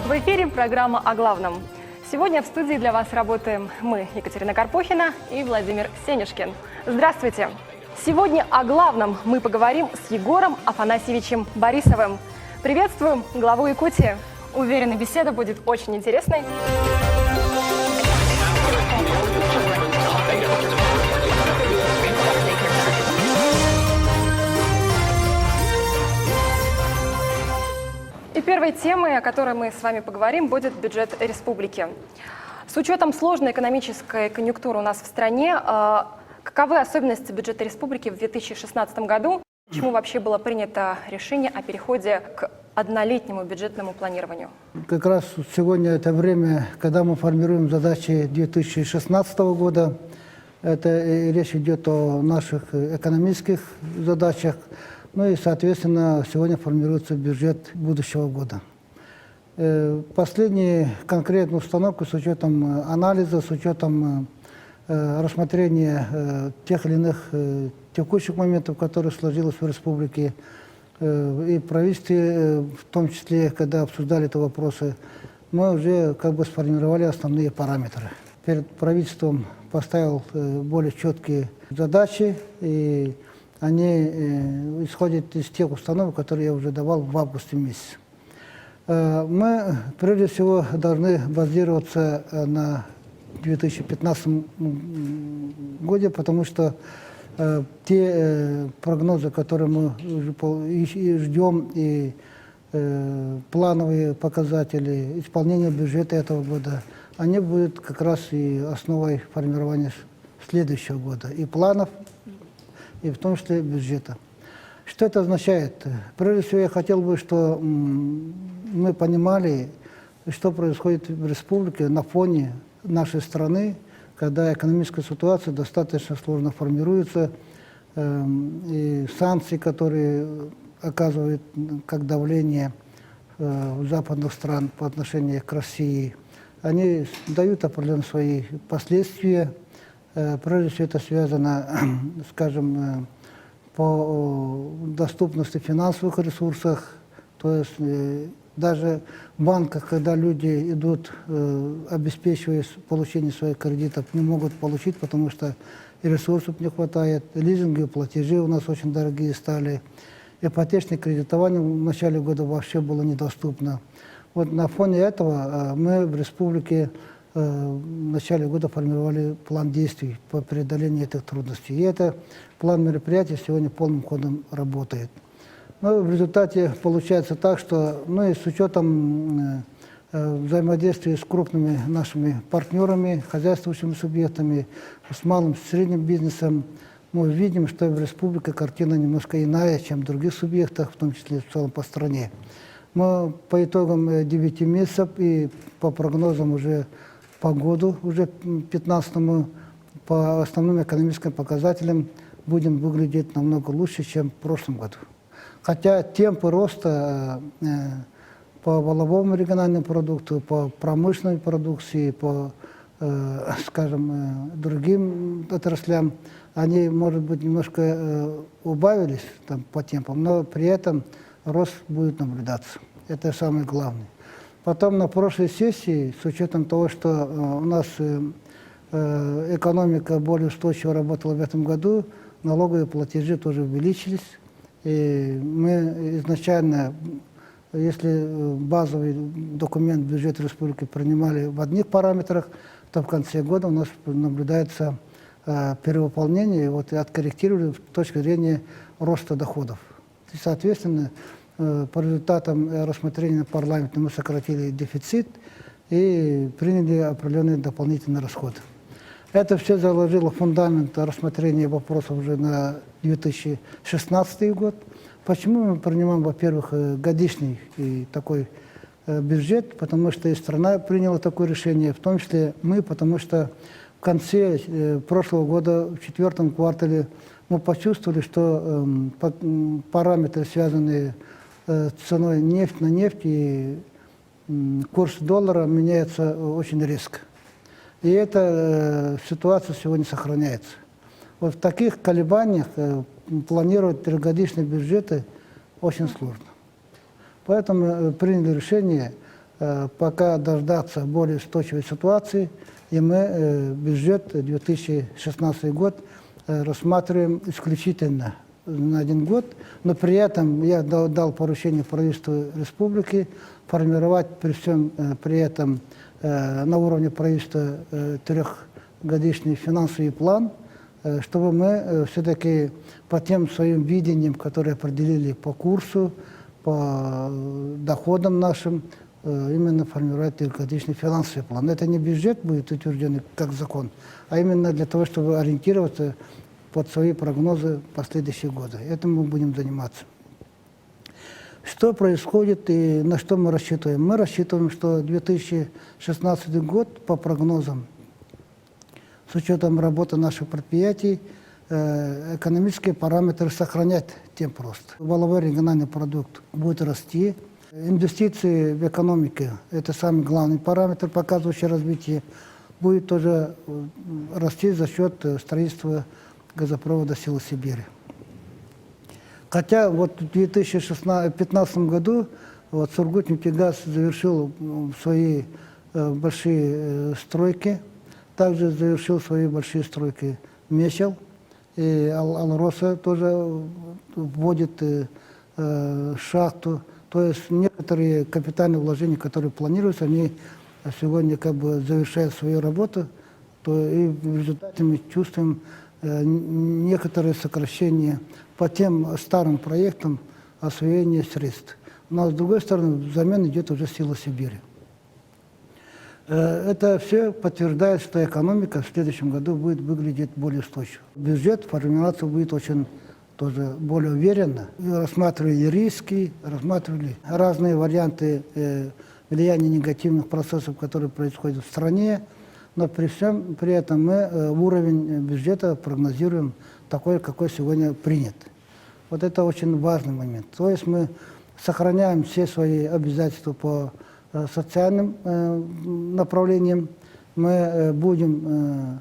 В эфире программа «О главном». Сегодня в студии для вас работаем мы, Екатерина Карпухина и Владимир Сенюшкин. Здравствуйте! Сегодня о главном мы поговорим с Егором Афанасьевичем Борисовым. Приветствуем главу Якутии. Уверена, беседа будет очень интересной. И первой темой, о которой мы с вами поговорим, будет бюджет республики. С учетом сложной экономической конъюнктуры у нас в стране, каковы особенности бюджета республики в 2016 году? Почему вообще было принято решение о переходе к однолетнему бюджетному планированию? Как раз сегодня это время, когда мы формируем задачи 2016 года. Это речь идет о наших экономических задачах. Ну и, соответственно, сегодня формируется бюджет будущего года. Последние конкретную установку с учетом анализа, с учетом рассмотрения тех или иных текущих моментов, которые сложились в республике, и в правительстве, в том числе, когда обсуждали эти вопросы, мы уже сформировали основные параметры. Перед правительством поставил более четкие задачи, и они исходят из тех установок, которые я уже давал в августе месяце. Мы, прежде всего, должны базироваться на 2015 году, потому что те прогнозы, которые мы ждем, и плановые показатели исполнения бюджета этого года, они будут как раз и основой формирования следующего года, и планов, и в том числе бюджета. Что это означает? Прежде всего, я хотел бы, чтобы мы понимали, что происходит в республике на фоне нашей страны, когда экономическая ситуация достаточно сложно формируется, и санкции, которые оказывают как давление в западных стран по отношению к России, они дают определенные свои последствия. Прежде всего, это связано, скажем, по доступности финансовых ресурсов, то есть даже в банках, когда люди идут, обеспечивая получение своих кредитов, не могут получить, потому что и ресурсов не хватает, лизинги, платежи у нас очень дорогие стали, ипотечное кредитование в начале года вообще было недоступно. Вот на фоне этого мы в республике в начале года формировали план действий по преодолению этих трудностей. И это план мероприятий сегодня полным ходом работает. Но в результате получается так, что и с учетом взаимодействия с крупными нашими партнерами, хозяйствующими субъектами, с малым и средним бизнесом, мы видим, что в республике картина немножко иная, чем в других субъектах, в том числе в целом по стране. Мы по итогам 9 месяцев и по прогнозам уже по году, уже 15-му, по основным экономическим показателям будем выглядеть намного лучше, чем в прошлом году. Хотя темпы роста по валовому региональному продукту, по промышленной продукции, по, скажем, другим отраслям, они, может быть, немножко убавились по темпам, но при этом рост будет наблюдаться. Это самое главное. Потом на прошлой сессии, с учетом того, что у нас экономика более устойчиво работала в этом году, налоговые платежи тоже увеличились. И мы изначально, если базовый документ бюджета республики принимали в одних параметрах, то в конце года у нас наблюдается перевыполнение, и вот откорректировали с точки зрения роста доходов. И, соответственно, по результатам рассмотрения парламента мы сократили дефицит и приняли определенные дополнительные расходы. Это все заложило фундамент рассмотрения вопросов уже на 2016 год. Почему мы принимаем, во-первых, годичный такой бюджет? Потому что и страна приняла такое решение, в том числе мы, потому что в конце прошлого года, в 4-м квартале, мы почувствовали, что параметры, связанные с ценой на нефть и курс доллара меняется очень резко. И эта ситуация сегодня сохраняется. Вот в таких колебаниях планировать трехгодичные бюджеты очень сложно. Поэтому приняли решение пока дождаться более устойчивой ситуации, и мы бюджет 2016 год рассматриваем исключительно на 1 год, но при этом я дал поручение правительству республики формировать при этом на уровне правительства трехгодичный финансовый план, чтобы мы все-таки по тем своим видениям, которые определили по курсу, по доходам нашим, именно формировать трехгодичный финансовый план. Это не бюджет будет утвержден как закон, а именно для того, чтобы ориентироваться под свои прогнозы последующие годы. Этим мы будем заниматься. Что происходит и на что мы рассчитываем? Мы рассчитываем, что 2016 год по прогнозам, с учетом работы наших предприятий, экономические параметры сохранять темп роста. Валовой региональный продукт будет расти. Инвестиции в экономике – это самый главный параметр, показывающий развитие, будет тоже расти за счет строительства газопровода «Сила Сибири». Хотя вот в 2015 году Сургутнефтегаз завершил свои большие стройки, также завершил свои большие стройки Мечел, и Алроса тоже вводит шахту. То есть некоторые капитальные вложения, которые планируются, они сегодня как бы завершают свою работу, то и в результате мы чувствуем некоторые сокращения по тем старым проектам освоения средств. Но с другой стороны, взамен идет уже «Сила Сибири». Это все подтверждает, что экономика в следующем году будет выглядеть более устойчиво. Бюджет формироваться будет очень тоже более уверенно. Рассматривали риски, рассматривали разные варианты влияния негативных процессов, которые происходят в стране. Но при этом мы уровень бюджета прогнозируем такой, какой сегодня принят. Вот это очень важный момент. То есть мы сохраняем все свои обязательства по социальным направлениям. Мы будем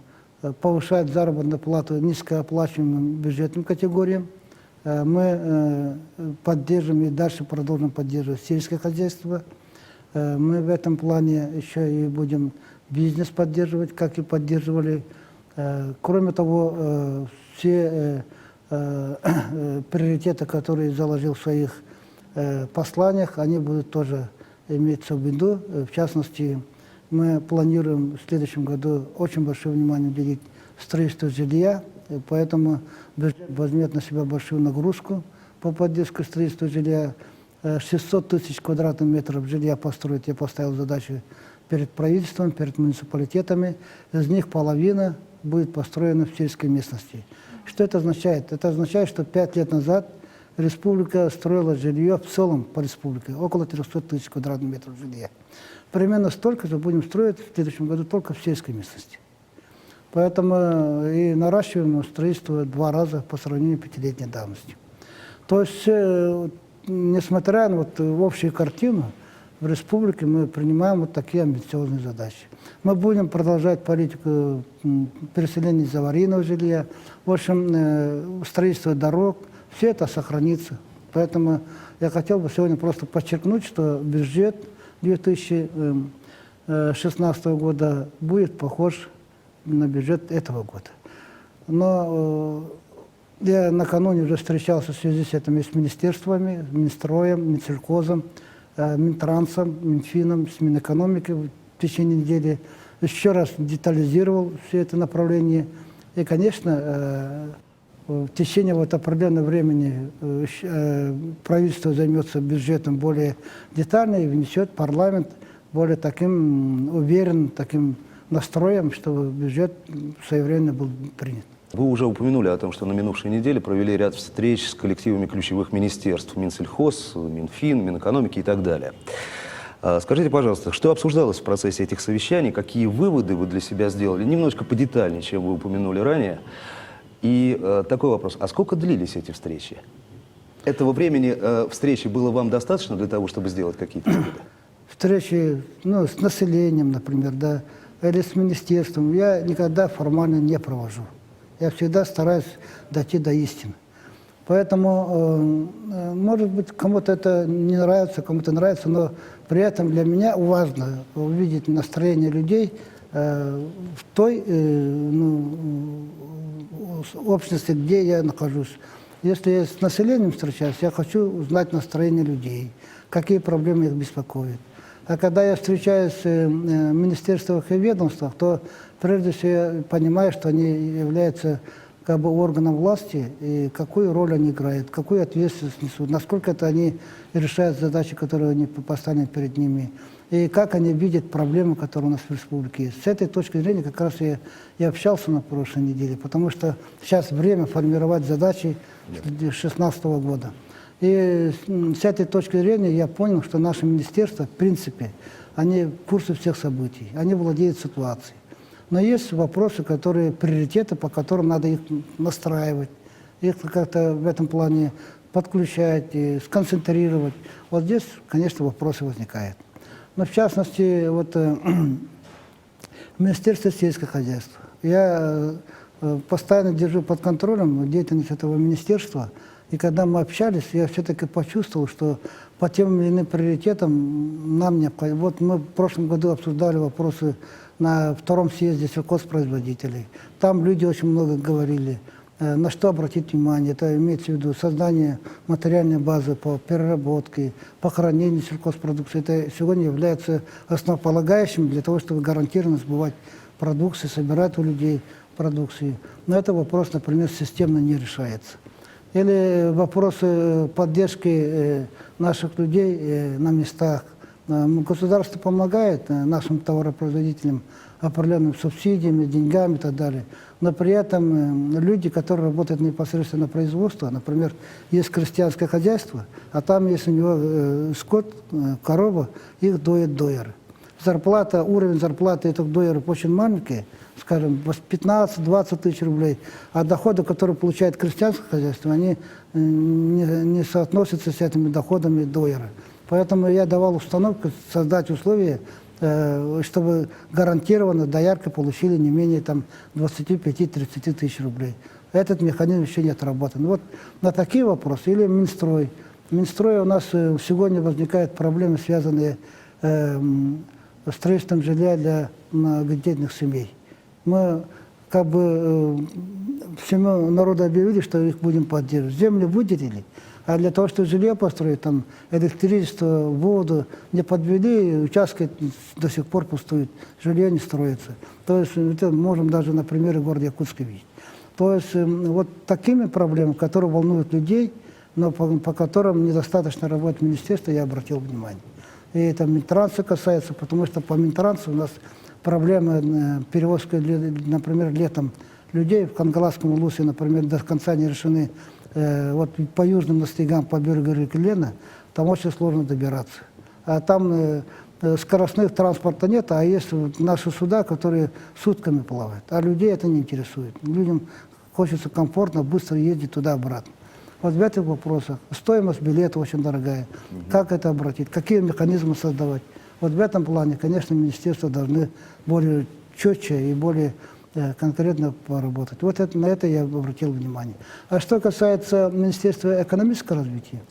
повышать заработную плату низкооплачиваемым бюджетным категориям. Мы поддержим и дальше продолжим поддерживать сельское хозяйство. Мы в этом плане еще и будем бизнес поддерживать, как и поддерживали. Кроме того, все приоритеты, которые заложил в своих посланиях, они будут тоже иметься в виду. В частности, мы планируем в следующем году очень большое внимание уделить строительству жилья, поэтому бюджет возьмет на себя большую нагрузку по поддержке строительства жилья. 600 тысяч квадратных метров жилья построить я поставил задачу перед правительством, перед муниципалитетами. Из них половина будет построена в сельской местности. Что это означает? Это означает, что 5 лет назад республика строила жилье в целом по республике, около 300 тысяч квадратных метров жилья. Примерно столько же будем строить в следующем году только в сельской местности. Поэтому и наращиваем строительство 2 раза по сравнению с 5-летней давностью. То есть, несмотря на общую картину, в республике мы принимаем вот такие амбициозные задачи. Мы будем продолжать политику переселения из аварийного жилья, в общем, строительство дорог, все это сохранится. Поэтому я хотел бы сегодня просто подчеркнуть, что бюджет 2016 года будет похож на бюджет этого года. Но я накануне уже встречался в связи с этим и с министерствами, Минстроем, Минсельхозом, Минтрансом, Минфином, с Минэкономикой в течение недели. Еще раз детализировал все это направление. И, конечно, в течение определенного времени правительство займется бюджетом более детально и внесет в парламент более таким уверенным, таким настроем, чтобы бюджет своевременно был принят. Вы уже упомянули о том, что на минувшей неделе провели ряд встреч с коллективами ключевых министерств: Минсельхоз, Минфин, Минэкономики и так далее. Скажите, пожалуйста, что обсуждалось в процессе этих совещаний, какие выводы вы для себя сделали? Немножко подетальнее, чем вы упомянули ранее. И такой вопрос: а сколько длились эти встречи? Этого времени встречи было вам достаточно для того, чтобы сделать какие-то выводы? Встречи с населением, например, да, или с министерством я никогда формально не провожу. Я всегда стараюсь дойти до истины. Поэтому, может быть, кому-то это не нравится, кому-то нравится, но При этом для меня важно увидеть настроение людей в той общности, где я нахожусь. Если я с населением встречаюсь, я хочу узнать настроение людей, какие проблемы их беспокоят. А когда я встречаюсь в министерствах и ведомствах, то прежде всего я понимаю, что они являются как бы органом власти, и какую роль они играют, какую ответственность несут, насколько это они решают задачи, которые они поставлены перед ними, и как они видят проблемы, которые у нас в республике есть. С этой точки зрения как раз я и общался на прошлой неделе, потому что сейчас время формировать задачи 2016 года. И с этой точки зрения я понял, что наше министерство, в принципе, они в курсе всех событий, они владеют ситуацией. Но есть вопросы, которые приоритеты, по которым надо их настраивать, их как-то в этом плане подключать, и сконцентрировать. Вот здесь, конечно, вопросы возникают. Но в частности, вот Министерство сельского хозяйства. Я постоянно держу под контролем деятельность этого министерства. И когда мы общались, я все-таки почувствовал, что по тем или иным приоритетам нам необходимо. Вот мы в прошлом году обсуждали вопросы на втором съезде сельхозпроизводителей. Там люди очень много говорили, на что обратить внимание. Это имеется в виду создание материальной базы по переработке, по хранению сельхозпродукции. Это сегодня является основополагающим для того, чтобы гарантированно сбывать продукцию, собирать у людей продукцию. Но это вопрос, например, системно не решается. Или вопросы поддержки наших людей на местах. Государство помогает нашим товаропроизводителям определенными субсидиями, деньгами и так далее. Но при этом люди, которые работают непосредственно на производство, например, есть крестьянское хозяйство, а там есть у него скот, корова, их доят дояры. Зарплата, уровень зарплаты этих дояров очень маленький, скажем, 15-20 тысяч рублей, а доходы, которые получает крестьянское хозяйство, они не соотносятся с этими доходами дояра. Поэтому я давал установку создать условия, чтобы гарантированно доярки получили не менее 25-30 тысяч рублей. Этот механизм еще не отработан. Вот на такие вопросы. Или Минстрой. В Минстрое у нас сегодня возникают проблемы, связанные с строительством жилья для многодетных семей. Мы как бы всему народу объявили, что их будем поддерживать. Землю выделили, а для того, чтобы жилье построить, там электричество, воду не подвели, участки до сих пор пустуют, жилье не строится. То есть это можем даже на примере города Якутска видеть. То есть вот такими проблемами, которые волнуют людей, но по которым недостаточно работает министерство, я обратил внимание. И это Минтранса касается, потому что по Минтрансу у нас проблемы перевозки, например, летом людей в Кангаласском улусе, например, до конца не решены. Вот по южным настигам, по берегу реки Лена, там очень сложно добираться. А там скоростных транспорта нет, а есть наши суда, которые сутками плавают. А людей это не интересует. Людям хочется комфортно, быстро ездить туда-обратно. Вот в этих вопросах стоимость билета очень дорогая. Как это обратить? Какие механизмы создавать? Вот в этом плане, конечно, министерства должны более четче и более конкретно поработать. Вот на это я обратил внимание. А что касается Министерства экономического развития,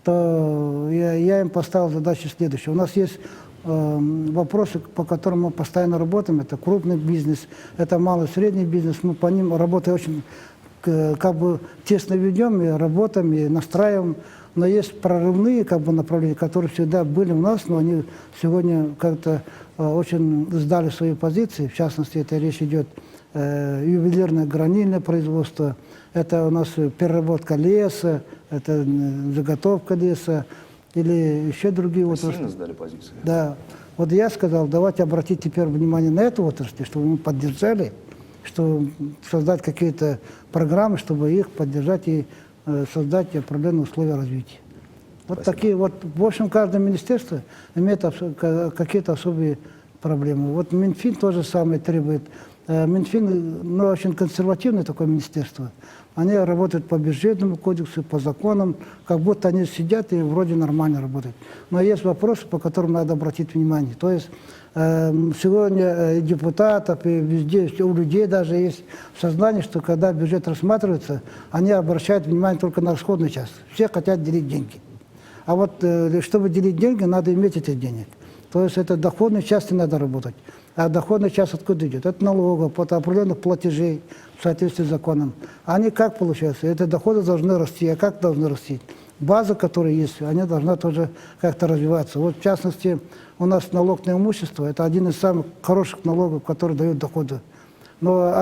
то я им поставил задачу следующую. У нас есть вопросы, по которым мы постоянно работаем. Это крупный бизнес, это малый и средний бизнес. Мы по ним работаем очень как бы тесно ведем, и работаем, и настраиваем. Но есть прорывные как бы направления, которые всегда были у нас, но они сегодня как-то очень сдали свои позиции. В частности, это речь идет ювелирное гранильное производство, это у нас переработка леса, это заготовка леса или еще другие отрасли. Сильно сдали позиции. Да. Вот я сказал, давайте обратить теперь внимание на эту отрасль, чтобы мы поддержали, чтобы создать какие-то программы, чтобы их поддержать и создать определенные условия развития. Вот Спасибо. такие вот, в общем, каждое министерство имеет какие-то особые проблемы. Вот Минфин тоже самое требует. Минфин, ну, очень консервативное такое министерство. Они работают по бюджетному кодексу, по законам, как будто они сидят и вроде нормально работают. Но есть вопросы, по которым надо обратить внимание. То есть сегодня депутатов и везде, у людей даже есть сознание, что когда бюджет рассматривается, они обращают внимание только на расходную часть. Все хотят делить деньги. А вот чтобы делить деньги, надо иметь эти денег. То есть это доходной части надо работать. А доходная часть откуда идет? Это налогов, от определенных платежей в соответствии с законом. Они как получаются? Эти доходы должны расти. А как должны расти? База, которая есть, она должна тоже как-то развиваться. Вот в частности, у нас налог на имущество – это один из самых хороших налогов, который дает доходы. Но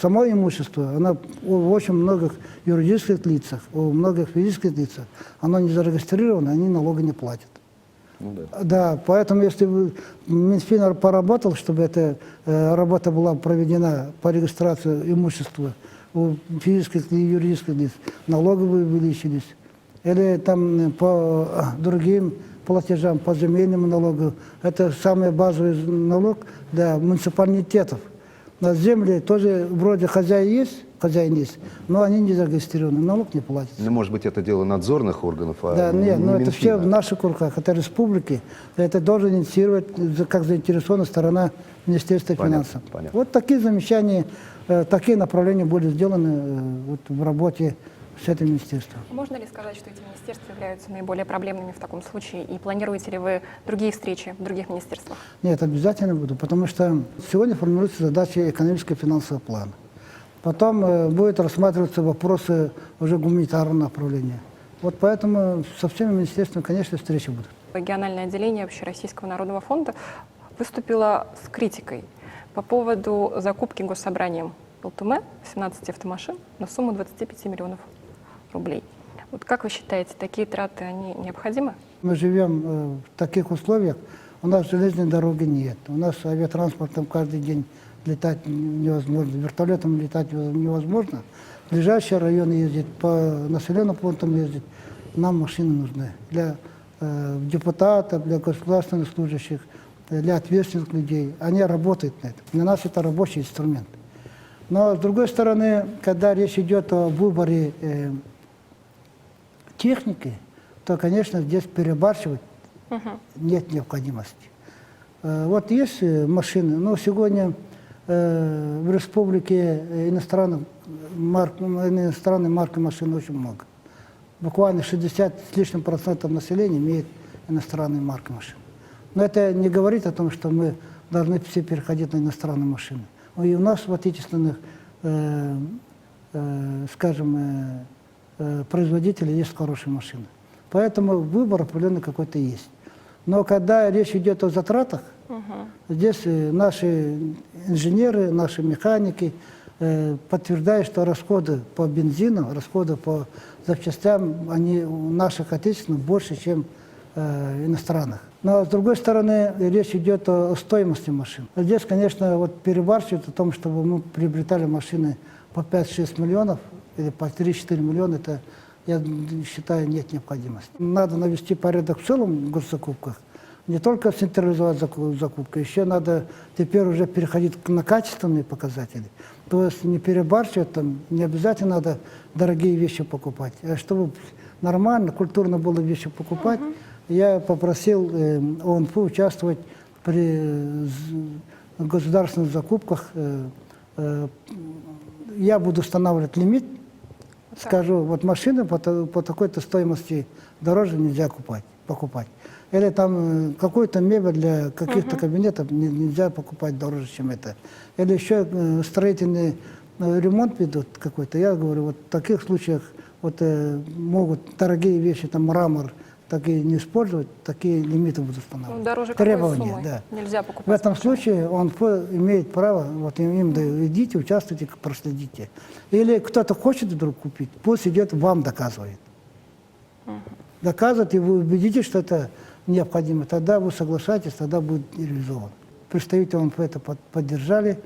само имущество, оно в очень многих юридических лицах, у многих физических лицах, оно не зарегистрировано, они налога не платят. Ну, да. Да, поэтому если Минфин поработал, чтобы эта работа была проведена по регистрации имущества у физических и юридических лиц, налоги бы увеличились. Или там по другим платежам, по земельному налогу. Это самый базовый налог для муниципалитетов. На земле тоже вроде хозяин есть, но они не зарегистрированы, налог не платится. Ну, может быть, это дело надзорных органов, а Да, нет, не но это Минфина. все в наших руках, это республики. Это должен инициировать как заинтересованная сторона Министерства Понятно, финансов. понятно. Вот такие замечания, такие направления были сделаны вот в работе с этим министерством. Можно ли сказать, что эти министерства являются наиболее проблемными в таком случае? И планируете ли вы другие встречи в других министерствах? Нет, обязательно буду, потому что сегодня формируется задача экономического и финансового плана. Потом будут рассматриваться вопросы уже гуманитарного направления. Вот поэтому со всеми министерствами, конечно, встречи будут. Региональное отделение Общероссийского народного фонда выступило с критикой по поводу закупки госсобранием ЛТМ 17 автомашин на сумму 25 миллионов рублей. Вот как вы считаете, такие траты, они необходимы? Мы живем в таких условиях, у нас железной дороги нет, у нас авиатранспортом каждый день летать невозможно, вертолетом летать невозможно. В ближайшие районы ездить, по населенным пунктам ездить, нам машины нужны. Для депутатов, для государственных служащих, для ответственных людей. Они работают на это. Для нас это рабочий инструмент. Но, с другой стороны, когда речь идет о выборе техники, то, конечно, здесь перебарщивать нет необходимости. Вот есть машины, но сегодня в республике иностранной марки машин очень много. Буквально 60 с лишним процентов населения имеет иностранные марки машин. Но это не говорит о том, что мы должны все переходить на иностранные машины. И у нас в отечественных, скажем, производителей есть хорошие машины. Поэтому выбор определенный какой-то есть. Но когда речь идет о затратах, здесь наши инженеры, наши механики подтверждают, что расходы по бензину, расходы по запчастям, они у наших отечественных больше, чем иностранных. Но, с другой стороны, речь идет о стоимости машин. Здесь, конечно, вот перебарщивают о том, чтобы мы приобретали машины по 5-6 миллионов или по 3-4 миллиона, это, я считаю, нет необходимости. Надо навести порядок в целом в госзакупках, не только централизовать закупку, еще надо теперь уже переходить на качественные показатели. То есть не перебарщивать, там, не обязательно надо дорогие вещи покупать, а чтобы нормально, культурно было вещи покупать, я попросил ОНФ участвовать при государственных закупках. Я буду устанавливать лимит, скажу, вот машины по такой-то стоимости дороже нельзя покупать. Или там какую-то мебель для каких-то кабинетов нельзя покупать дороже, чем это. Или еще строительный ремонт ведут какой-то. Я говорю, вот в таких случаях вот, могут дорогие вещи, там мрамор, такие не использовать, такие лимиты будут устанавливать. Ну, дороже какой требования, суммы да. нельзя покупать. В этом машины. случае он имеет право, вот им даю, идите, участвуйте, проследите. Или кто-то хочет вдруг купить, пусть идет, вам доказывает. Доказывает, и вы убедитесь, что это необходимо, тогда вы соглашаетесь, тогда будет реализовано. Представители ОНФ это поддержали.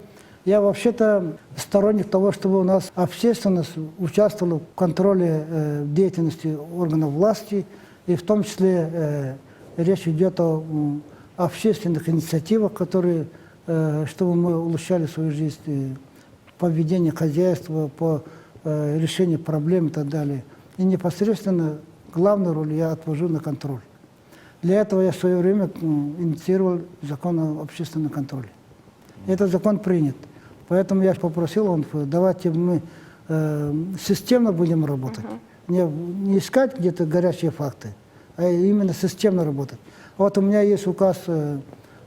Я вообще-то сторонник того, чтобы у нас общественность участвовала в контроле деятельности органов власти, и в том числе речь идет о общественных инициативах, которые, чтобы мы улучшали свою жизнь по ведению хозяйства, по решению проблем и так далее. И непосредственно главную роль я отвожу на контроль. Для этого я в свое время инициировал закон о общественном контроле. Этот закон принят. Поэтому я попросил ОНФ, давайте мы системно будем работать. Не искать где-то горячие факты, а именно системно работать. Вот у меня есть указ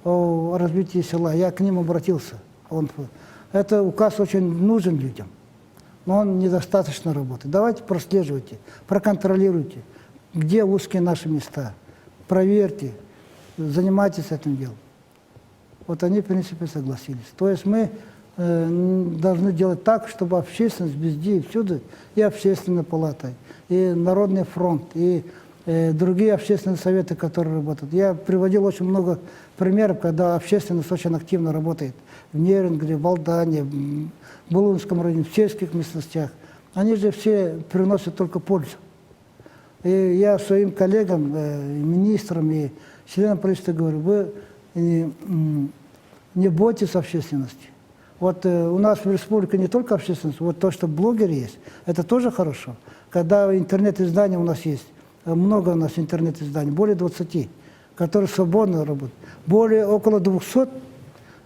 о развитии села, я к ним обратился. Это указ очень нужен людям, но он недостаточно работает. Давайте прослеживайте, проконтролируйте, где узкие наши места, проверьте, занимайтесь этим делом. Вот они, в принципе, согласились. То есть мы должны делать так, чтобы общественность везде и всюду, и общественная палата, и Народный фронт, и другие общественные советы, которые работают. Я приводил очень много примеров, когда общественность очень активно работает в Нерюнгри, в Алдане, в Булунском районе, в сельских местностях. Они же все приносят только пользу. И я своим коллегам, министрам и членам правительства говорю, вы не бойтесь общественности. Вот у нас в республике не только общественность, вот то, что блогеры есть, это тоже хорошо. Когда интернет-издания у нас есть, много у нас интернет-изданий, более 20, которые свободно работают. Около 200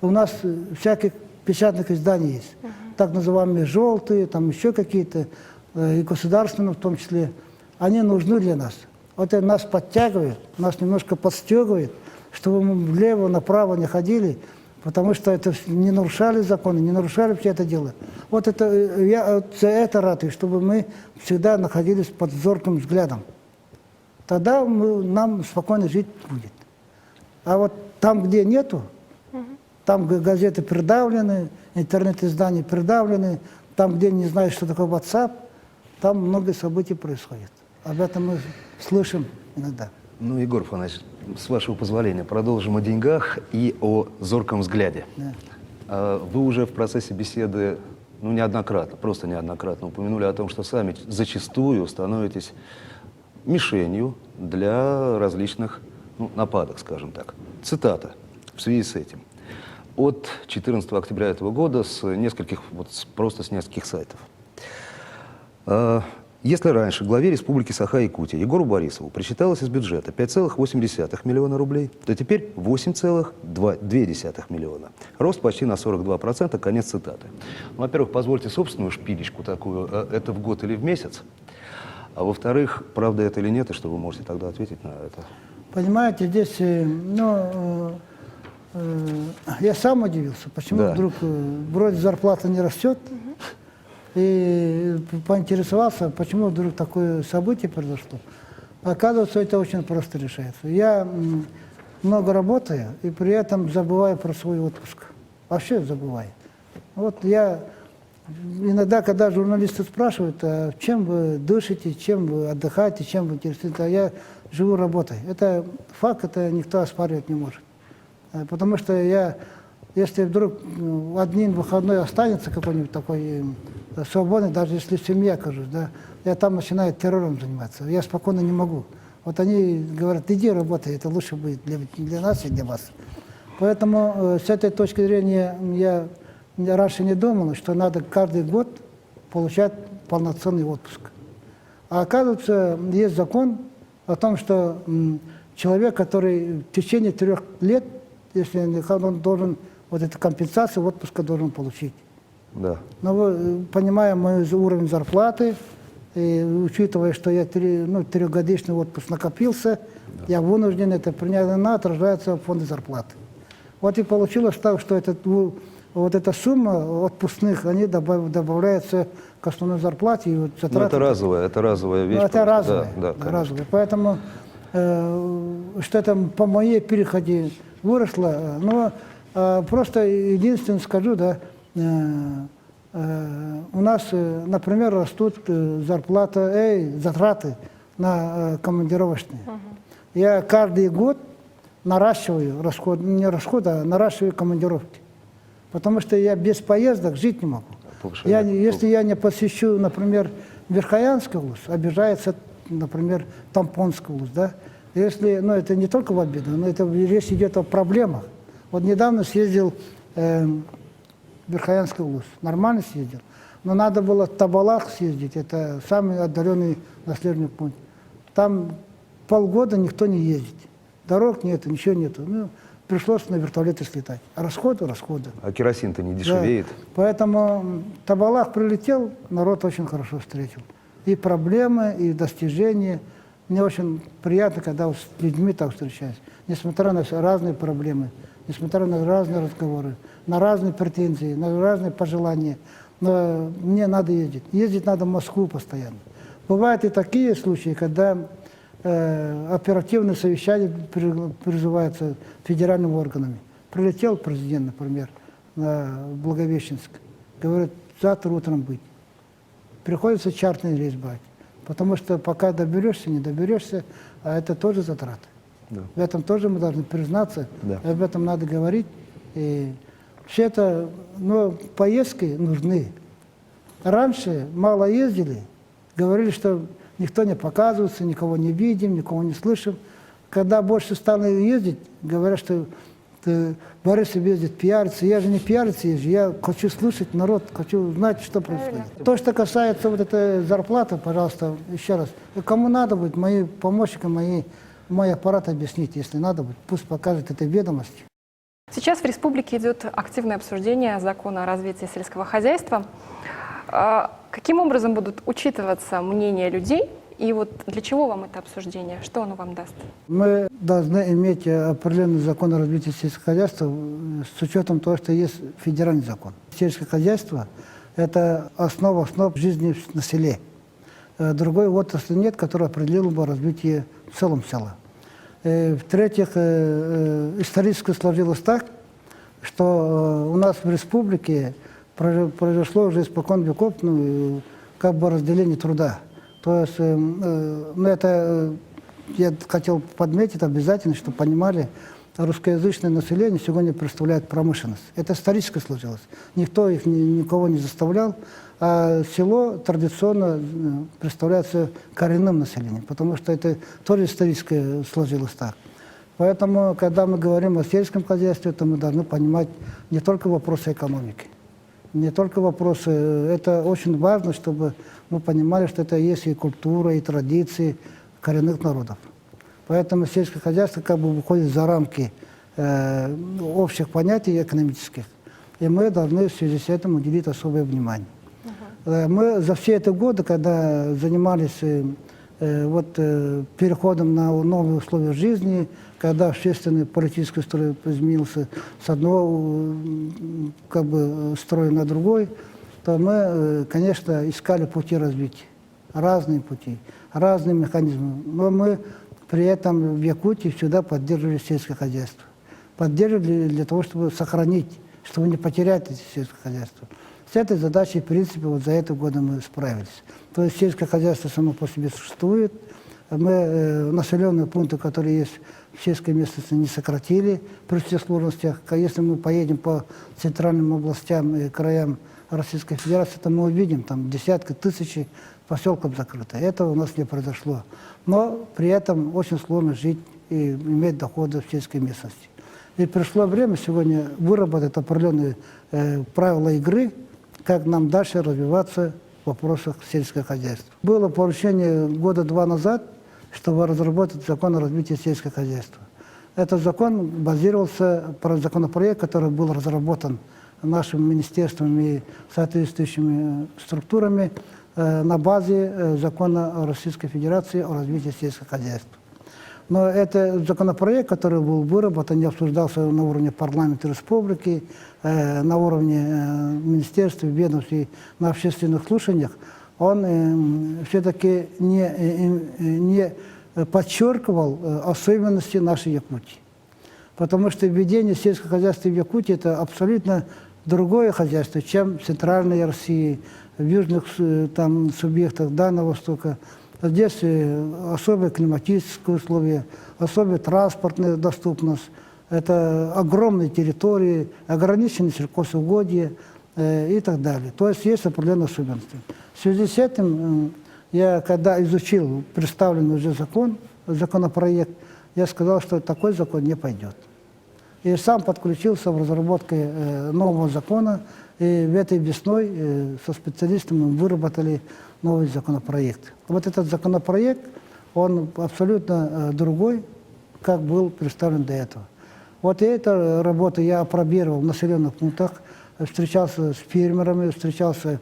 у нас всяких печатных изданий есть. Так называемые желтые, там еще какие-то, и государственные в том числе. Они нужны для нас. Вот это нас подтягивает, нас немножко подстегивает, чтобы мы влево, направо не ходили, потому что это не нарушали законы, не нарушали все это дело. Вот это, я за это рад, и чтобы мы всегда находились под зорким взглядом. Тогда нам спокойно жить будет. А вот там, где нету, там газеты придавлены, интернет-издания придавлены, там, где не знаешь, что такое WhatsApp, там много событий происходит. Об этом мы слышим иногда. Ну, Егор Афанасьевич, с вашего позволения, продолжим о деньгах и о зорком взгляде. Да. Вы уже в процессе беседы, неоднократно, просто неоднократно упомянули о том, что сами зачастую становитесь мишенью для различных нападок, скажем так. Цитата в связи с этим. От 14 октября этого года просто с нескольких сайтов. Если раньше главе Республики Саха-Якутия Егору Борисову причиталось из бюджета 5,8 миллиона рублей, то теперь 8,2 миллиона. Рост почти на 42%, конец цитаты. Во-первых, позвольте собственную шпилечку такую, это в год или в месяц? А во-вторых, правда это или нет, и что вы можете тогда ответить на это? Понимаете, здесь, я сам удивился, почему вдруг вроде зарплата не растет, и поинтересовался, почему вдруг такое событие произошло. Оказывается, это очень просто решается. Я много работаю, и при этом забываю про свой отпуск. Вообще забываю. Вот я иногда, когда журналисты спрашивают, а чем вы дышите, чем вы отдыхаете, чем вы интересуетесь, а я живу работой. Это факт, это никто оспаривать не может. Потому что если вдруг один выходной останется какой-нибудь такой свободный, даже если в семье окажусь, я там начинаю террором заниматься. Я спокойно не могу. Вот они говорят, иди работай, это лучше будет для нас и для вас. Поэтому с этой точки зрения я раньше не думал, что надо каждый год получать полноценный отпуск. А оказывается, есть закон о том, что человек, который в течение 3 лет, если он должен, вот эту компенсацию отпуска должен получить. Да. Но вы, понимая мой уровень зарплаты, и учитывая, что я 3-годичный отпуск накопился, я вынужден это принять, она отражается в фонде зарплаты. Вот и получилось так, что вот эта сумма отпускных, они добавляются к основной зарплате. И вот это разовая вещь. Это разовая, да, разовая. Поэтому что это по моей переходе выросло. Но просто единственное скажу, у нас, например, растут затраты на командировочные. Я каждый год наращиваю наращиваю командировки. Потому что я без поездок жить не могу. Если я не посещу, например, Верхоянский улус, обижается, например, Тампонский улус, Если, это не только в обиду, но это речь идет о проблемах. Вот недавно съездил в Верхоянский улус, нормально съездил, но надо было в Табалах съездить, это самый отдаленный населенный пункт. Там полгода никто не ездит, дорог нету, ничего нету. Пришлось на вертолете слетать. Расходы. А керосин-то не дешевеет? Да. Поэтому Табалах прилетел, народ очень хорошо встретил. И проблемы, и достижения. Мне очень приятно, когда вот с людьми так встречаюсь. Несмотря на разные проблемы, несмотря на разные разговоры, на разные претензии, на разные пожелания, но мне надо ездить. Ездить надо в Москву постоянно. Бывают и такие случаи, когда оперативные совещания призываются федеральными органами. Прилетел президент, например, на Благовещенск, говорит, завтра утром быть. Приходится чартерный рейс брать, потому что пока доберешься, не доберешься, а это тоже затраты. Да. В этом тоже мы должны признаться, Да. об этом надо говорить. И все это, но поездки нужны. Раньше мало ездили, говорили, что никто не показывается, никого не видим, никого не слышим. Когда больше стали ездить, говорят, что Борисов ездит пиариться. Я же не пиариться езжу, я хочу слушать народ, хочу знать, что происходит. То, что касается вот этой зарплаты, пожалуйста, еще раз. Кому надо будет, мои помощники, мой аппарат объяснить, если надо будет, пусть покажет этой ведомости. Сейчас в республике идет активное обсуждение закона о развитии сельского хозяйства. Каким образом будут учитываться мнения людей? И вот для чего вам это обсуждение? Что оно вам даст? Мы должны иметь определенный закон о развитии сельского хозяйства с учетом того, что есть федеральный закон. Сельское хозяйство – это основа жизни на селе. Другой отрасли нет, которая определила бы развитие в целом села. В-третьих, исторически сложилось так, что у нас в республике произошло уже испокон веков как бы разделение труда. То есть, это я хотел подметить обязательно, чтобы понимали, русскоязычное население сегодня представляет промышленность. Это исторически сложилось. Никто их никого не заставлял, а село традиционно представляется коренным населением, потому что это тоже исторически сложилось так. Поэтому, когда мы говорим о сельском хозяйстве, то мы должны понимать не только вопросы экономики, не только вопросы. Это очень важно, чтобы мы понимали, что это есть и культура, и традиции коренных народов. Поэтому сельское хозяйство как бы выходит за рамки общих понятий экономических, и мы должны в связи с этим уделить особое внимание. Мы за все эти годы, когда занимались переходом на новые условия жизни, когда общественный политический строй изменился с одного как бы строя на другой, то мы, конечно, искали пути развития, разные пути, разные механизмы. Но мы при этом в Якутии всегда поддерживали сельское хозяйство. Поддерживали для того, чтобы сохранить, чтобы не потерять это сельское хозяйство. С этой задачей, в принципе, вот за эти годы мы справились. То есть сельское хозяйство само по себе существует. Мы населенные пункты, которые есть в сельской местности, не сократили при всех сложностях. Если мы поедем по центральным областям и краям Российской Федерации, то мы увидим там десятки, тысячи поселков закрыто. Этого у нас не произошло. Но при этом очень сложно жить и иметь доходы в сельской местности. И пришло время сегодня выработать определенные правила игры, как нам дальше развиваться в вопросах сельского хозяйства. Было поручение года 2 назад, чтобы разработать закон о развитии сельского хозяйства. Этот закон базировался, законопроект, который был разработан нашим министерством и соответствующими структурами на базе закона Российской Федерации о развитии сельского хозяйства. Но это законопроект, который был выработан, не обсуждался на уровне парламента республики, на уровне министерств, ведомств и на общественных слушаниях, он все-таки не подчеркивал особенности нашей Якутии. Потому что введение сельского хозяйства в Якутии – это абсолютно другое хозяйство, чем в Центральной России, в южных там, субъектах Дальнего Востока. Здесь особые климатические условия, особая транспортная доступность, это огромные территории, ограниченные сельхозугодья и так далее. То есть есть определенные особенности. В связи с этим я, когда изучил представленный уже законопроект, я сказал, что такой закон не пойдет. И сам подключился в разработке нового закона, и в этой весной со специалистами мы выработали новый законопроект. Вот этот законопроект, он абсолютно другой, как был представлен до этого. Вот и эту работу я опробировал в населенных пунктах, встречался с фермерами, встречался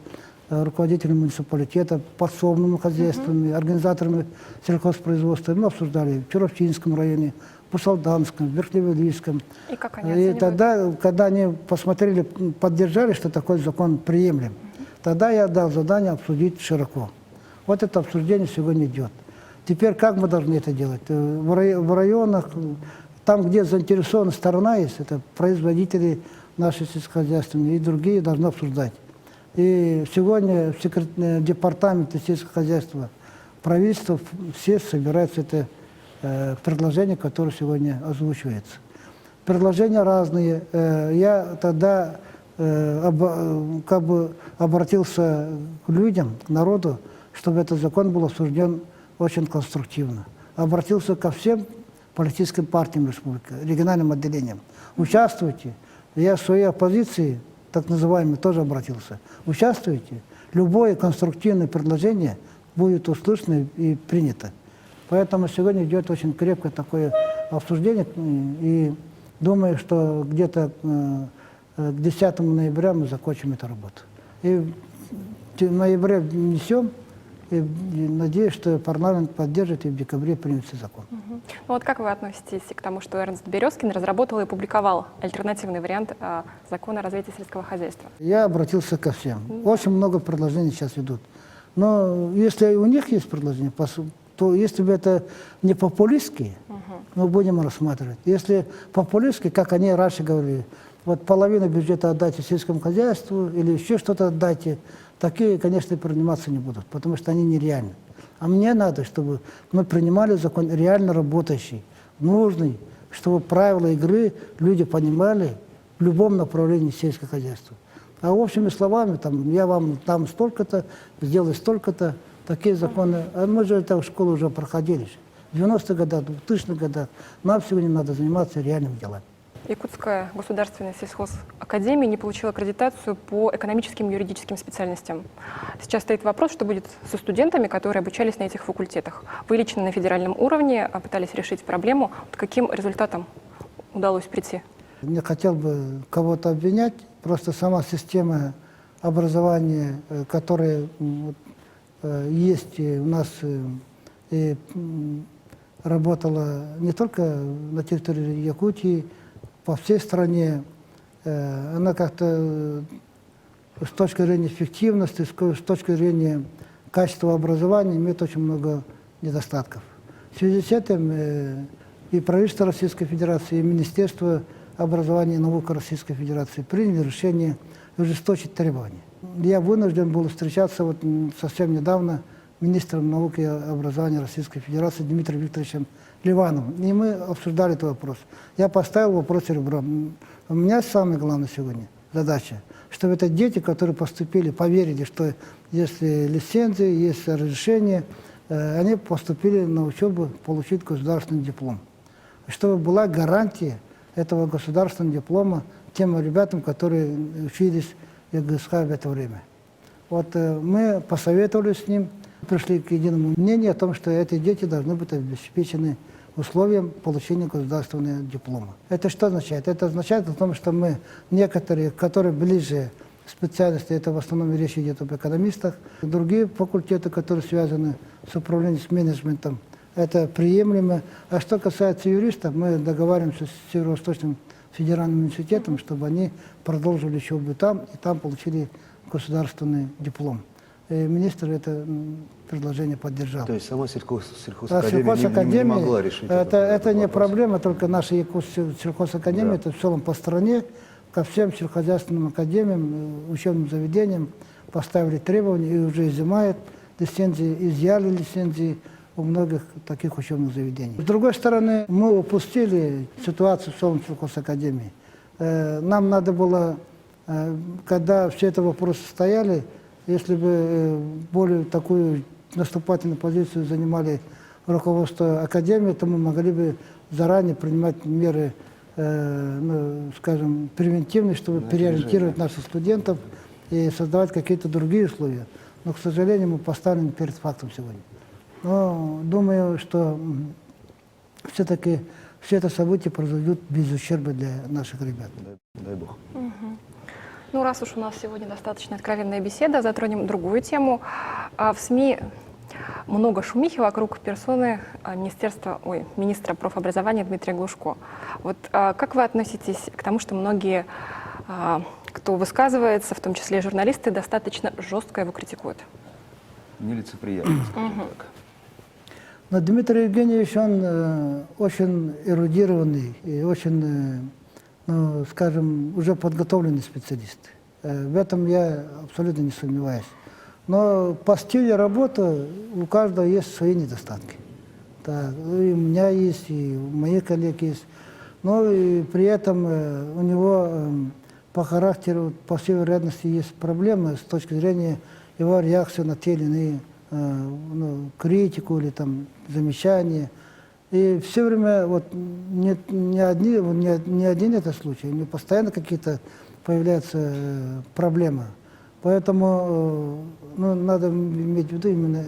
руководителями муниципалитета, подсобными хозяйствами, организаторами сельхозпроизводства. Мы обсуждали в Чуровчинском районе, в Бусалданском, в Верхневелийском. И как они И оценивают? тогда, когда они посмотрели, поддержали, что такой закон приемлем, тогда я дал задание обсудить широко. Вот это обсуждение сегодня идет. Теперь как мы должны это делать? В районах, там, где заинтересованная сторона есть, это производители наши сельскохозяйственные и другие должны обсуждать. И сегодня в департаменте сельского хозяйства правительство все собираются это предложение, которое сегодня озвучивается. Предложения разные. Я тогда как бы обратился к людям, к народу, чтобы этот закон был обсужден очень конструктивно. Обратился ко всем политическим партиям республики, региональным отделениям. Участвуйте. Я в своей оппозиции, так называемой, тоже обратился. Участвуйте. Любое конструктивное предложение будет услышано и принято. Поэтому сегодня идет очень крепкое такое обсуждение. И думаю, что где-то к 10 ноября мы закончим эту работу. И в ноябре внесем, и надеюсь, что парламент поддержит и в декабре примется закон. Ну вот как вы относитесь к тому, что Эрнст Березкин разработал и публиковал альтернативный вариант закона о развитии сельского хозяйства? Я обратился ко всем. Очень много предложений сейчас идут. Но если у них есть предложения, то если бы это не популистские, мы будем рассматривать. Если популистские, как они раньше говорили, вот половину бюджета отдайте сельскому хозяйству или еще что-то отдайте, такие, конечно, приниматься не будут, потому что они нереальны. А мне надо, чтобы мы принимали закон реально работающий, нужный, чтобы правила игры люди понимали в любом направлении сельского хозяйства. А общими словами, там, я вам там столько-то, сделай столько-то, такие законы. А мы же это в школе уже проходили. В 90-х годах, в 2000-х годах нам сегодня надо заниматься реальными делами. Якутская государственная сельхозакадемия не получила аккредитацию по экономическим и юридическим специальностям. Сейчас стоит вопрос, что будет со студентами, которые обучались на этих факультетах. Вы лично на федеральном уровне пытались решить проблему. Вот каким результатом удалось прийти? Не хотел бы кого-то обвинять, просто сама система образования, которая есть у нас и работала не только на территории Якутии, по всей стране, она как-то с точки зрения эффективности, с точки зрения качества образования имеет очень много недостатков. В связи с этим и правительство Российской Федерации, и Министерство образования и науки Российской Федерации приняли решение ужесточить требования. Я вынужден был встречаться вот совсем недавно с министром науки и образования Российской Федерации Дмитрием Викторовичем Ливановым. И мы обсуждали этот вопрос. Я поставил вопрос ребром. У меня самая главная сегодня задача, чтобы это дети, которые поступили, поверили, что если лицензии, есть разрешение, они поступили на учебу, получить государственный диплом. Чтобы была гарантия этого государственного диплома тем ребятам, которые учились в ЕГСХ в это время. Вот мы посоветовали с ним, пришли к единому мнению о том, что эти дети должны быть обеспечены условием получения государственного диплома. Это что означает? Это означает о том, что мы некоторые, которые ближе к специальности, это в основном речь идет об экономистах, другие факультеты, которые связаны с управлением, с менеджментом, это приемлемо. А что касается юристов, мы договариваемся с Северо-Восточным федеральным университетом, чтобы они продолжили учебу там и там получили государственный диплом. И министр это предложение поддержал. То есть сама сельхозакадемия не могла решить это не проблема, только наша Якутская сельхозакадемия, это в целом по стране, ко всем сельскохозяйственным академиям, учебным заведениям поставили требования и уже изымают лицензии, изъяли лицензии у многих таких учебных заведений. С другой стороны, мы упустили ситуацию в целом сельхозакадемии. Нам надо было, когда все эти вопросы стояли, если бы более такую наступательную позицию занимали руководство Академии, то мы могли бы заранее принимать меры, скажем, превентивные, чтобы переориентировать наших студентов и создавать какие-то другие условия. Но, к сожалению, мы поставлены перед фактом сегодня. Но думаю, что все-таки все это события произойдут без ущерба для наших ребят. Дай бог. Ну, раз уж у нас сегодня достаточно откровенная беседа, затронем другую тему. В СМИ много шумихи вокруг персоны министра профобразования Дмитрия Глушко. Вот как вы относитесь к тому, что многие, кто высказывается, в том числе и журналисты, достаточно жестко его критикуют? Нелицеприятно, скажем так. Но Дмитрий Евгеньевич, он очень эрудированный и очень, ну, скажем, уже подготовленный специалист. В этом я абсолютно не сомневаюсь. Но по стилю работы у каждого есть свои недостатки. Так, и у меня есть, и у моих коллег есть. Но и при этом у него по характеру, по всей вероятности, есть проблемы с точки зрения его реакции на те или иные критику или там замечания. И все время вот не один этот случай, у него постоянно какие-то появляются проблемы. Поэтому надо иметь в виду именно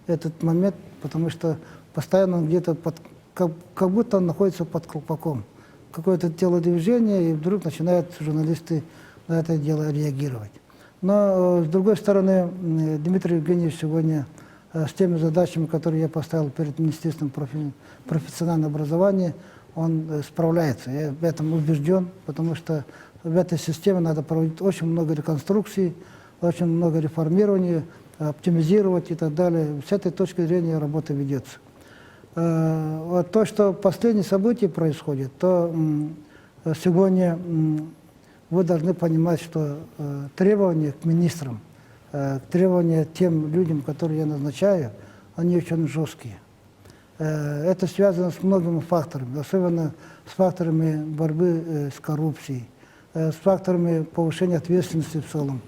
этот момент, потому что постоянно он где-то как будто он находится под колпаком. Какое-то телодвижение, и вдруг начинают журналисты на это дело реагировать. Но, с другой стороны, Дмитрий Евгеньевич сегодня с теми задачами, которые я поставил перед Министерством профессионального образования, он справляется. Я в этом убежден, потому что в этой системе надо проводить очень много реконструкций, очень много реформирования, оптимизировать и так далее. С этой точки зрения работа ведется. Вот то, что последние события происходят, то сегодня вы должны понимать, что требования к министрам, требования тем людям, которые я назначаю, они очень жесткие. Это связано с многими факторами, особенно с факторами борьбы с коррупцией, с факторами повышения ответственности в целом,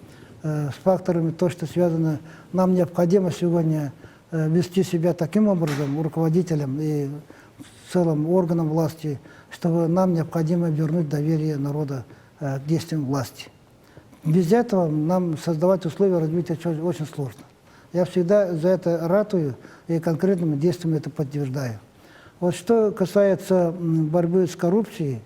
с факторами то, что связано, нам необходимо сегодня вести себя таким образом, руководителям и в целом органам власти, чтобы нам необходимо вернуть доверие народа к действиям власти. Без этого нам создавать условия развития очень сложно. Я всегда за это ратую и конкретными действиями это подтверждаю. Вот что касается борьбы с коррупцией,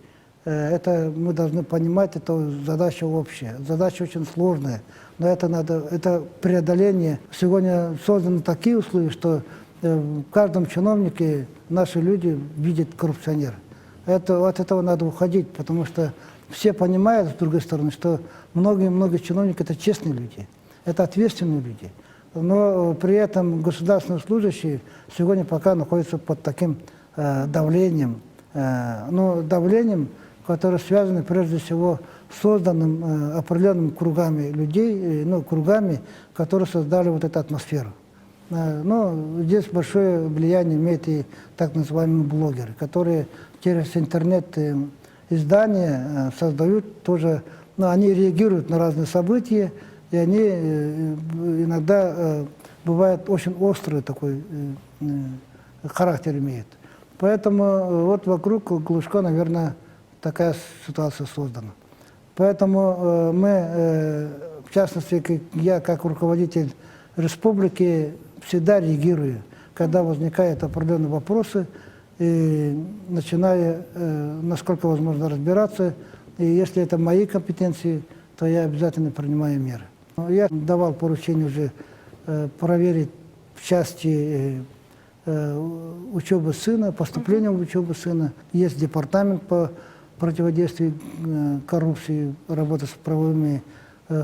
это мы должны понимать, это задача общая, задача очень сложная, но это преодоление. Сегодня созданы такие условия, что в каждом чиновнике наши люди видят коррупционера. От этого надо уходить, потому что все понимают, с другой стороны, что многие чиновники – это честные люди, это ответственные люди. Но при этом государственные служащие сегодня пока находятся под таким давлением, которое связано прежде всего с созданным определенными кругами людей, кругами, которые создали вот эту атмосферу. Здесь большое влияние имеют и так называемые блогеры, которые через интернет-издания создают тоже, они реагируют на разные события, и они иногда бывают очень острый такой характер имеют. Поэтому вот вокруг Глушко, наверное, такая ситуация создана. Поэтому мы, в частности, я как руководитель республики всегда реагирую, когда возникают определенные вопросы, и начиная, насколько возможно, разбираться. И если это мои компетенции, то я обязательно принимаю меры. Я давал поручение уже проверить в части учебы сына, поступления в учебу сына. Есть департамент по противодействию коррупции, работа с правовыми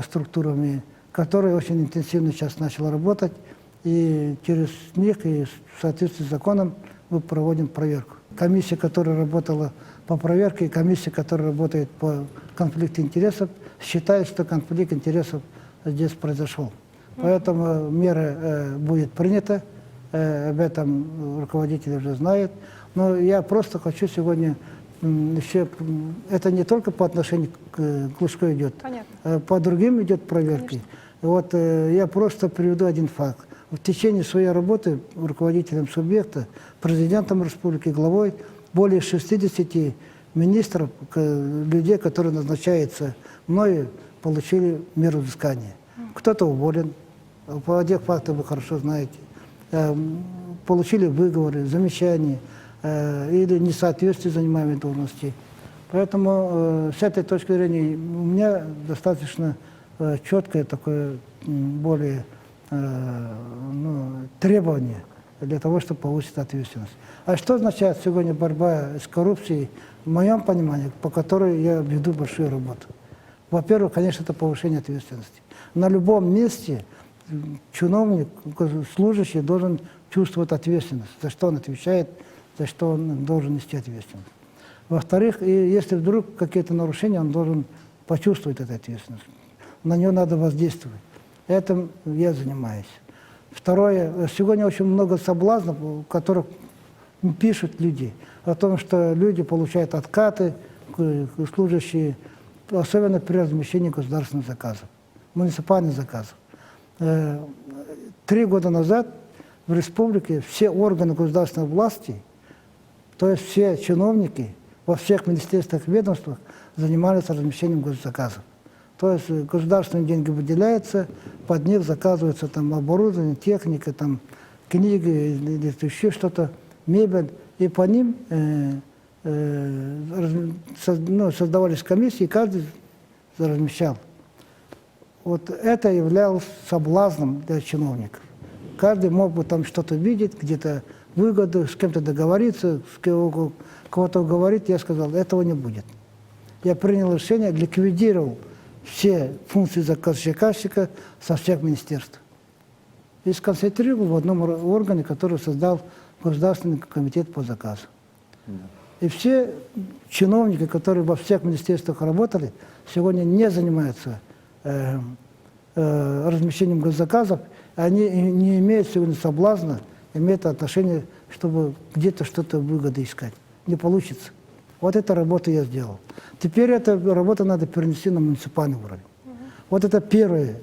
структурами, который очень интенсивно сейчас начал работать. И через них, и в соответствии с законом, мы проводим проверку. Комиссия, которая работала по проверке, и комиссия, которая работает по конфликту интересов, считает, что конфликт интересов здесь произошел. Поэтому мера будет принята, об этом руководители уже знают. Но я просто хочу сегодня еще, это не только по отношению к Глушко идет, понятно, по другим идет проверки. Вот я просто приведу один факт. В течение своей работы руководителем субъекта, президентом республики, главой, более 60 министров, людей, которые назначаются мною, получили меру взыскания. Кто-то уволен, по этих фактах вы хорошо знаете, получили выговоры, замечания или несоответствие занимаемой должности. Поэтому с этой точки зрения у меня достаточно четкое такое более требование для того, чтобы повысить ответственность. А что означает сегодня борьба с коррупцией, в моем понимании, по которой я веду большую работу? Во-первых, конечно, это повышение ответственности. На любом месте чиновник, служащий должен чувствовать ответственность, за что он отвечает, за что он должен нести ответственность. Во-вторых, если вдруг какие-то нарушения, он должен почувствовать эту ответственность. На нее надо воздействовать. Этим я занимаюсь. Второе, сегодня очень много соблазнов, в которых пишут люди, о том, что люди получают откаты, служащие, особенно при размещении государственных заказов, муниципальных заказов. 3 года назад в республике все органы государственной власти, то есть все чиновники во всех министерствах и ведомствах занимались размещением госзаказов. То есть государственные деньги выделяются, под них заказывается там оборудование, техника, там, книги или еще что-то, мебель, и по ним создавались комиссии, и каждый размещал. Вот это являлось соблазном для чиновников. Каждый мог бы там что-то видеть, где-то выгоду, с кем-то договориться, с кого-то уговорить. Я сказал, этого не будет. Я принял решение, ликвидировал все функции заказчика со всех министерств. И сконцентрировал в одном органе, который создал Государственный комитет по заказу. И все чиновники, которые во всех министерствах работали, сегодня не занимаются размещением госзаказов, они не имеют сегодня соблазна, имеют отношение, чтобы где-то что-то выгоды искать. Не получится. Вот эту работу я сделал. Теперь эту работу надо перенести на муниципальный уровень. Вот это первый,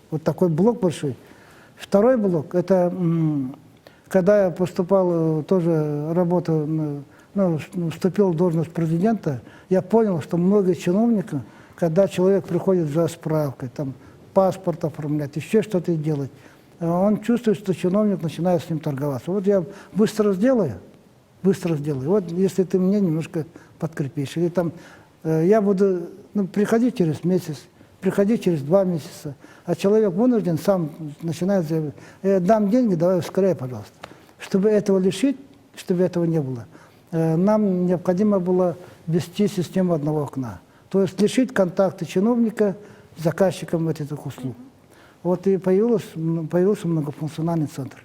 вот такой блок большой. Второй блок, это когда я поступал, тоже работу, вступил в должность президента, я понял, что многие чиновники, когда человек приходит за справкой, там, паспорт оформлять, еще что-то делать, он чувствует, что чиновник начинает с ним торговаться. Вот я быстро сделаю. Вот если ты мне немножко подкрепишь. Или там я буду приходить через месяц, приходить через 2 месяца, а человек вынужден сам начинает заявлять, дам деньги, давай скорее, пожалуйста. Чтобы этого лишить, чтобы этого не было, нам необходимо было ввести систему одного окна. То есть лишить контакта чиновника с заказчиком этих услуг. Вот и появился многофункциональный центр.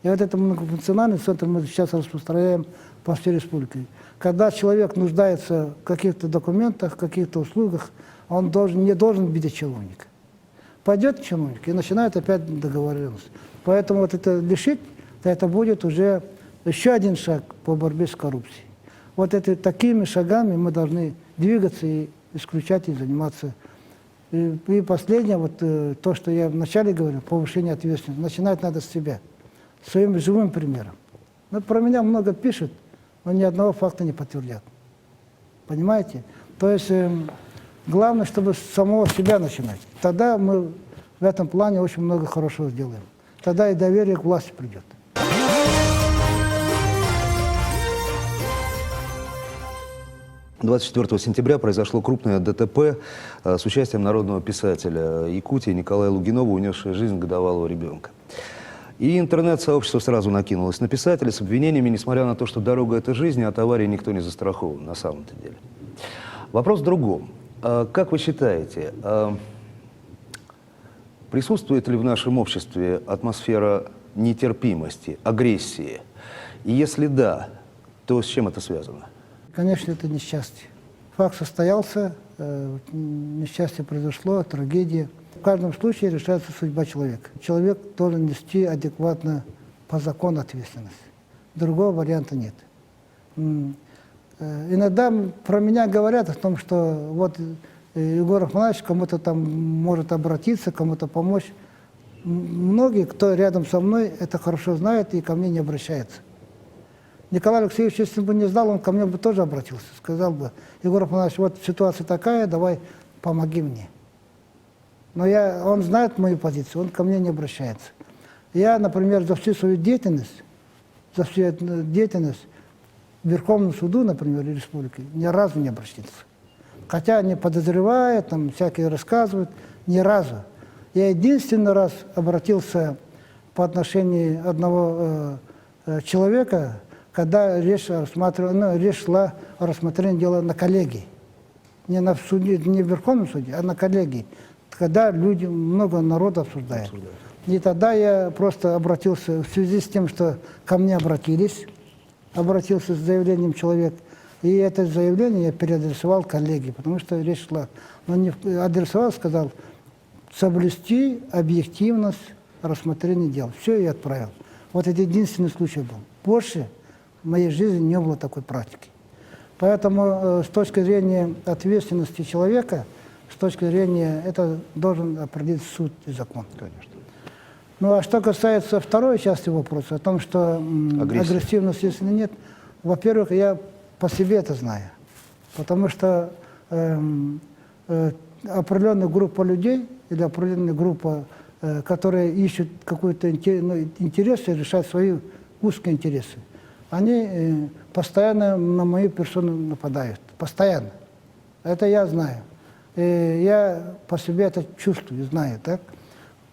И вот этот многофункциональный центр мы сейчас распространяем по всей республике. Когда человек нуждается в каких-то документах, в каких-то услугах, он не должен видеть чиновника. Пойдет чиновник и начинает опять договоренность. Поэтому вот это лишить, это будет уже еще один шаг по борьбе с коррупцией. Вот такими шагами мы должны двигаться и исключать и заниматься. И последнее, вот то, что я вначале говорил, повышение ответственности. Начинать надо с себя, своим живым примером. Про меня много пишут, но ни одного факта не подтвердят. Понимаете? То есть главное, чтобы с самого себя начинать. Тогда мы в этом плане очень много хорошего сделаем. Тогда и доверие к власти придет. — 24 сентября произошло крупное ДТП с участием народного писателя Якутии Николая Лугинова, унесшего жизнь годовалого ребенка. И интернет-сообщество сразу накинулось на писателя с обвинениями, несмотря на то, что дорога – это жизнь, и от аварии никто не застрахован на самом-то деле. Вопрос в другом. Как вы считаете, присутствует ли в нашем обществе атмосфера нетерпимости, агрессии? И если да, то с чем это связано? Конечно, это несчастье. Факт состоялся, несчастье произошло, трагедия. В каждом случае решается судьба человека. Человек должен нести адекватно по закону ответственность. Другого варианта нет. Иногда про меня говорят о том, что вот Егор Ахманович кому-то там может обратиться, кому-то помочь. Многие, кто рядом со мной, это хорошо знает и ко мне не обращается. Николай Алексеевич, если бы не знал, он ко мне бы тоже обратился. Сказал бы, Егор Афанасьевич, вот ситуация такая, давай помоги мне. Но он знает мою позицию, он ко мне не обращается. Я, например, за всю свою деятельность, Верховному суду, например, республики, ни разу не обратился. Хотя они подозревают, там всякие рассказывают, ни разу. Я единственный раз обратился по отношению одного человека, когда речь шла о рассмотрении дела на коллегии. Не на суде, не в Верховном суде, а на коллегии. Когда люди, много народа обсуждают. И тогда я просто обратился в связи с тем, что ко мне обратился с заявлением человек. И это заявление я переадресовал коллеге, потому что речь шла. Но не адресовал, сказал, соблюсти объективность рассмотрения дел. Все, я отправил. Вот это единственный случай был. Больше в моей жизни не было такой практики. Поэтому с точки зрения ответственности человека, с точки зрения, это должен определить суд и закон. Конечно. Ну а что касается второй части вопроса, о том, что агрессивности, если нет, во-первых, я по себе это знаю. Потому что определенная группа людей или определенная группа, которые ищут какой-то интерес и решают свои узкие интересы, они постоянно на мою персону нападают. Постоянно. Это я знаю. И я по себе это чувствую, знаю, так?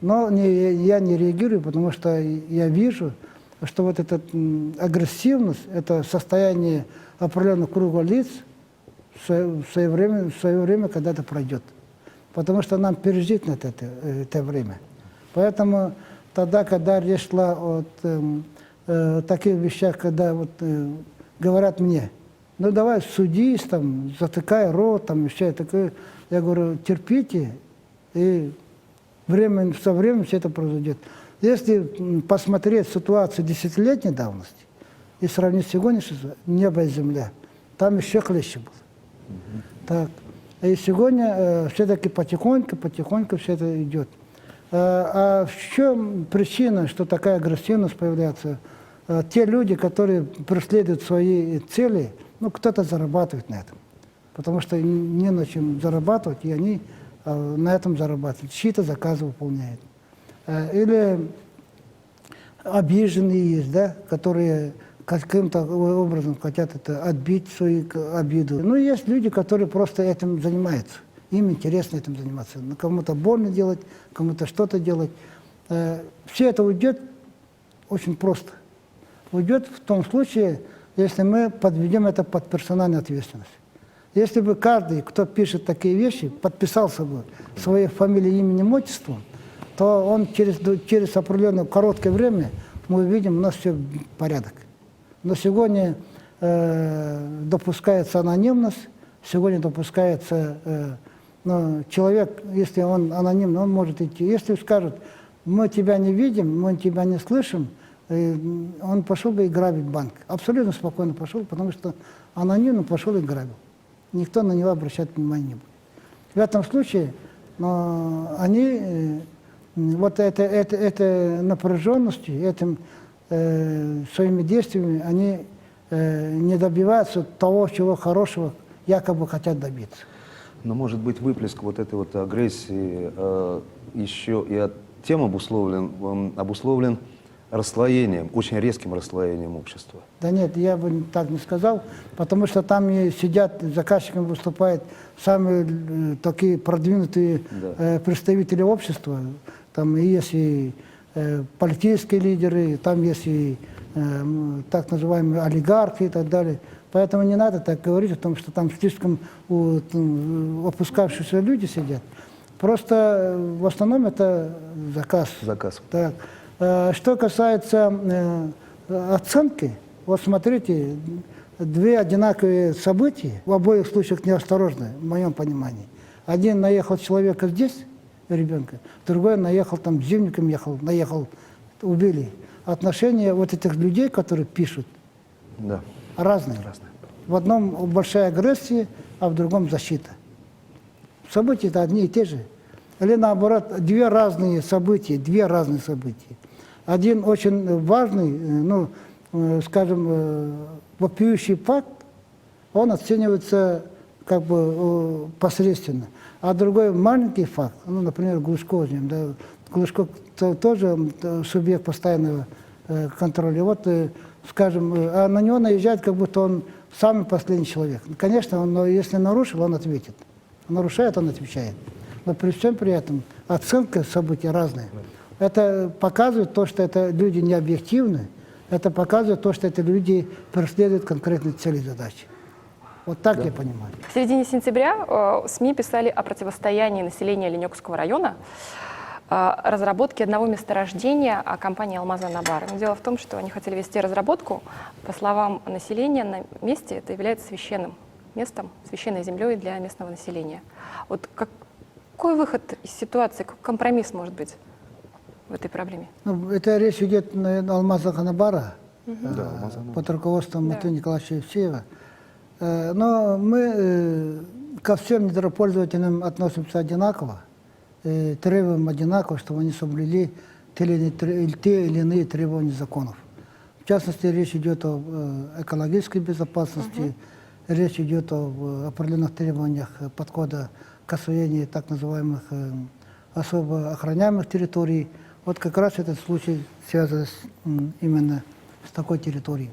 Но я не реагирую, потому что я вижу, что вот эта агрессивность, это состояние определенного круга лиц в свое время когда-то пройдет. Потому что нам пережить надо это время. Поэтому тогда, когда речь шла о таких вещах, когда вот, говорят мне, ну давай судись, там, затыкай рот, там, еще такое, я говорю, терпите, и со временем все это произойдет. Если посмотреть ситуацию десятилетней давности и сравнить с сегодняшней, небо и земля, там еще хлеще было. Так. И сегодня все-таки потихоньку все это идет. А в чем причина, что такая агрессивность появляется? Те люди, которые преследуют свои цели, ну, кто-то зарабатывает на этом. Потому что не на чем зарабатывать, и они на этом зарабатывают. Чьи-то заказы выполняют. Или обиженные есть, да, которые каким-то образом хотят это отбить свою обиду. Ну, есть люди, которые просто этим занимаются. Им интересно этим заниматься. Кому-то больно делать, кому-то что-то делать. Все это уйдет очень просто. Уйдет в том случае, если мы подведем это под персональную ответственность. Если бы каждый, кто пишет такие вещи, подписался бы своей фамилией, именем, отчеством, то он через определенное короткое время, мы увидим, у нас все порядок. Но сегодня допускается анонимность, сегодня допускается человек, если он анонимный, он может идти. Если скажут, мы тебя не видим, мы тебя не слышим, он пошел бы и грабить банк. Абсолютно спокойно пошел, потому что анонимно пошел и грабил. Никто на него обращать внимания не будет. В этом случае они вот этой напряженностью, этим своими действиями, они не добиваются того, чего хорошего якобы хотят добиться. Но может быть выплеск вот этой вот агрессии еще и тем обусловлен расслоением, очень резким расслоением общества? Да нет, я бы так не сказал, потому что там и сидят, заказчиками выступают самые такие продвинутые представители общества. Там есть и политические лидеры, там есть и так называемые олигархи и так далее. Поэтому не надо так говорить о том, что там слишком опускавшиеся люди сидят. Просто в основном это заказ. Так. Что касается оценки, вот смотрите, две одинаковые события, в обоих случаях неосторожные, в моем понимании. Один наехал человека здесь, ребенка, другой наехал там, зимником наехал, убили. Отношения вот этих людей, которые пишут, разные. В одном большая агрессия, а в другом защита. События-то одни и те же. Или наоборот, две разные события. Один очень важный, скажем, вопиющий факт, он оценивается как бы посредственно. А другой маленький факт, например, Глушков, Глушков тоже субъект постоянного контроля. Вот скажем, а на него наезжает, как будто он самый последний человек. Конечно, но если нарушил, он ответит. Нарушает, он отвечает. Но при всем при этом оценка событий разная. Это показывает то, что это люди не объективны, это показывает то, что это люди преследуют конкретные цели и задачи. Вот так я понимаю. В середине сентября СМИ писали о противостоянии населения Ленёкского района разработке одного месторождения компании «Алмаз-Анабар». Но дело в том, что они хотели вести разработку. По словам населения, на месте это является священным местом, священной землей для местного населения. Вот какой выход из ситуации, какой компромисс может быть в этой проблеме? Ну, это речь идет на «Алмаз-Анабара» под руководством Да. Матвея Николаевича Евсеева. Но мы ко всем недропользователям относимся одинаково, требуем одинаково, чтобы они соблюли те или иные требования законов. В частности, речь идет о экологической безопасности, речь идет о определенных требованиях подхода к освоению так называемых особо охраняемых территорий. Вот как раз этот случай связан именно с такой территорией.